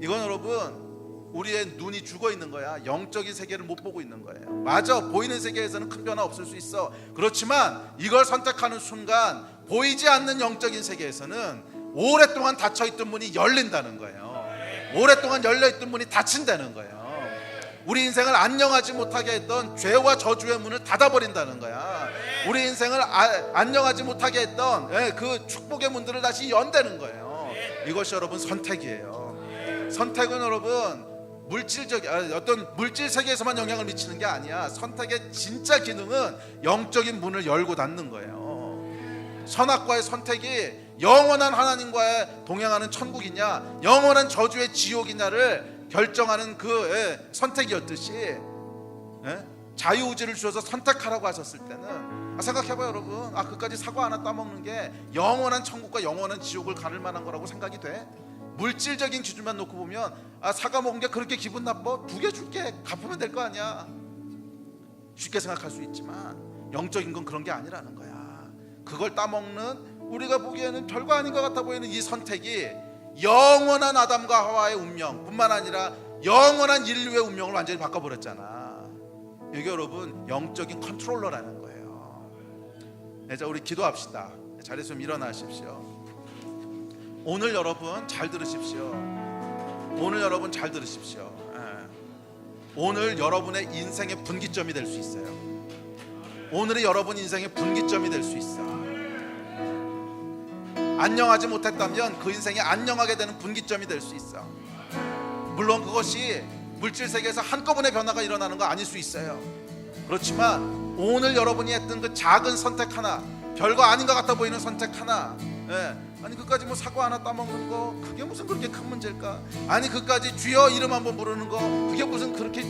이건 여러분 우리의 눈이 죽어 있는 거야. 영적인 세계를 못 보고 있는 거예요. 맞아, 보이는 세계에서는 큰 변화 없을 수 있어. 그렇지만 이걸 선택하는 순간 보이지 않는 영적인 세계에서는 오랫동안 닫혀있던 문이 열린다는 거예요. 오랫동안 열려있던 문이 닫힌다는 거예요. 우리 인생을 안녕하지 못하게 했던 죄와 저주의 문을 닫아버린다는 거야. 우리 인생을 안녕하지 못하게 했던 그 축복의 문들을 다시 연다는 거예요. 이것이 여러분 선택이에요. 선택은 여러분 어떤 물질 세계에서만 영향을 미치는 게 아니야. 선택의 진짜 기능은 영적인 문을 열고 닫는 거예요. 선악과의 선택이 영원한 하나님과의 동행하는 천국이냐, 영원한 저주의 지옥이냐를 결정하는 그 선택이었듯이, 자유의지를 주셔서 선택하라고 하셨을 때는, 생각해봐요 여러분. 그까지 사과 하나 따먹는 게 영원한 천국과 영원한 지옥을 가를 만한 거라고 생각이 돼? 물질적인 기준만 놓고 보면 사과 먹은 게 그렇게 기분 나빠? 2개 줄게, 갚으면 될 거 아니야. 쉽게 생각할 수 있지만 영적인 건 그런 게 아니라는 거야. 그걸 따먹는, 우리가 보기에는 별거 아닌 것 같아 보이는 이 선택이 영원한 아담과 하와의 운명 뿐만 아니라 영원한 인류의 운명을 완전히 바꿔버렸잖아. 이게 여러분 영적인 컨트롤러라는 거예요. 자, 우리 기도합시다. 자리에서 좀 일어나십시오. 오늘 여러분 잘 들으십시오. 오늘 여러분 잘 들으십시오. 오늘 여러분의 인생의 분기점이 될 수 있어요. 오늘이 여러분 인생의 분기점이 될 수 있어. 안녕하지 못했다면 그 인생이 안녕하게 되는 분기점이 될 수 있어. 물론 그것이 물질 세계에서 한꺼번에 변화가 일어나는 거 아닐 수 있어요. 그렇지만 오늘 여러분이 했던 그 작은 선택 하나, 별거 아닌 것 같아 보이는 선택 하나, 아니 그까지 뭐 사과 하나 따먹는 거 그게 무슨 그렇게 큰 문제일까? 아니 그까지 주여 이름 한번 부르는 거 그게 무슨 그렇게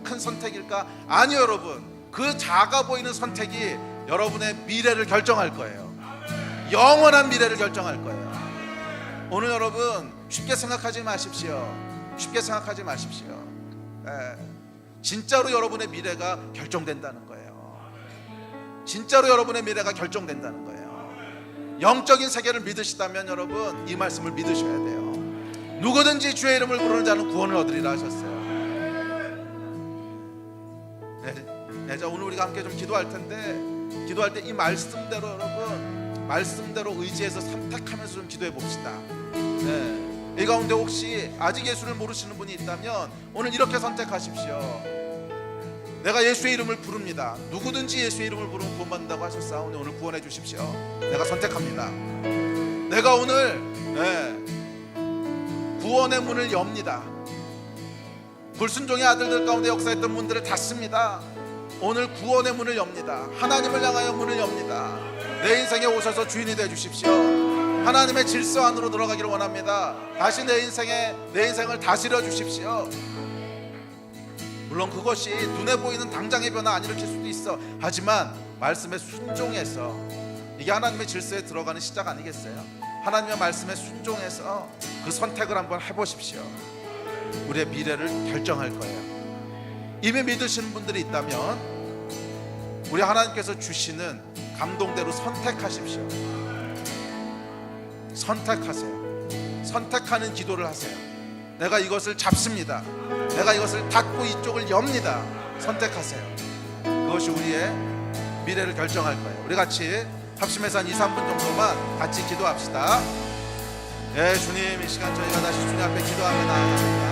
큰 선택일까? 아니요 여러분, 그 작아 보이는 선택이 여러분의 미래를 결정할 거예요. 영원한 미래를 결정할 거예요. 오늘 여러분 쉽게 생각하지 마십시오. 쉽게 생각하지 마십시오. 진짜로 여러분의 미래가 결정된다는 거예요. 진짜로 여러분의 미래가 결정된다는 거예요. 영적인 세계를 믿으시다면 여러분 이 말씀을 믿으셔야 돼요. 누구든지 주의 이름을 부르는 자는 구원을 얻으리라 하셨어요. 자, 오늘 우리가 함께 좀 기도할 텐데, 기도할 때 이 말씀대로 여러분 말씀대로 의지해서 선택하면서 좀 기도해 봅시다. 이 가운데 혹시 아직 예수를 모르시는 분이 있다면 오늘 이렇게 선택하십시오. 내가 예수의 이름을 부릅니다. 누구든지 예수의 이름을 부르면 구원받는다고 하셨사오니 오늘 구원해 주십시오. 내가 선택합니다. 내가 오늘 구원의 문을 엽니다. 불순종의 아들들 가운데 역사했던 문들을 닫습니다. 오늘 구원의 문을 엽니다. 하나님을 향하여 문을 엽니다. 내 인생에 오셔서 주인이 되어 주십시오. 하나님의 질서 안으로 들어가기를 원합니다. 다시 내 인생을 다스려 주십시오. 물론 그것이 눈에 보이는 당장의 변화 안 일으킬 수도 있어. 하지만 말씀에 순종해서, 이게 하나님의 질서에 들어가는 시작 아니겠어요? 하나님의 말씀에 순종해서 그 선택을 한번 해보십시오. 우리의 미래를 결정할 거예요. 이미 믿으시는 분들이 있다면 우리 하나님께서 주시는 감동대로 선택하십시오. 선택하세요. 선택하는 기도를 하세요. 내가 이것을 잡습니다. 내가 이것을 닫고 이쪽을 엽니다. 선택하세요. 그것이 우리의 미래를 결정할 거예요. 우리 같이 합심해서 한 2-3분 정도만 같이 기도합시다. 주님, 이 시간 저희가 다시 주님 앞에 기도합니다.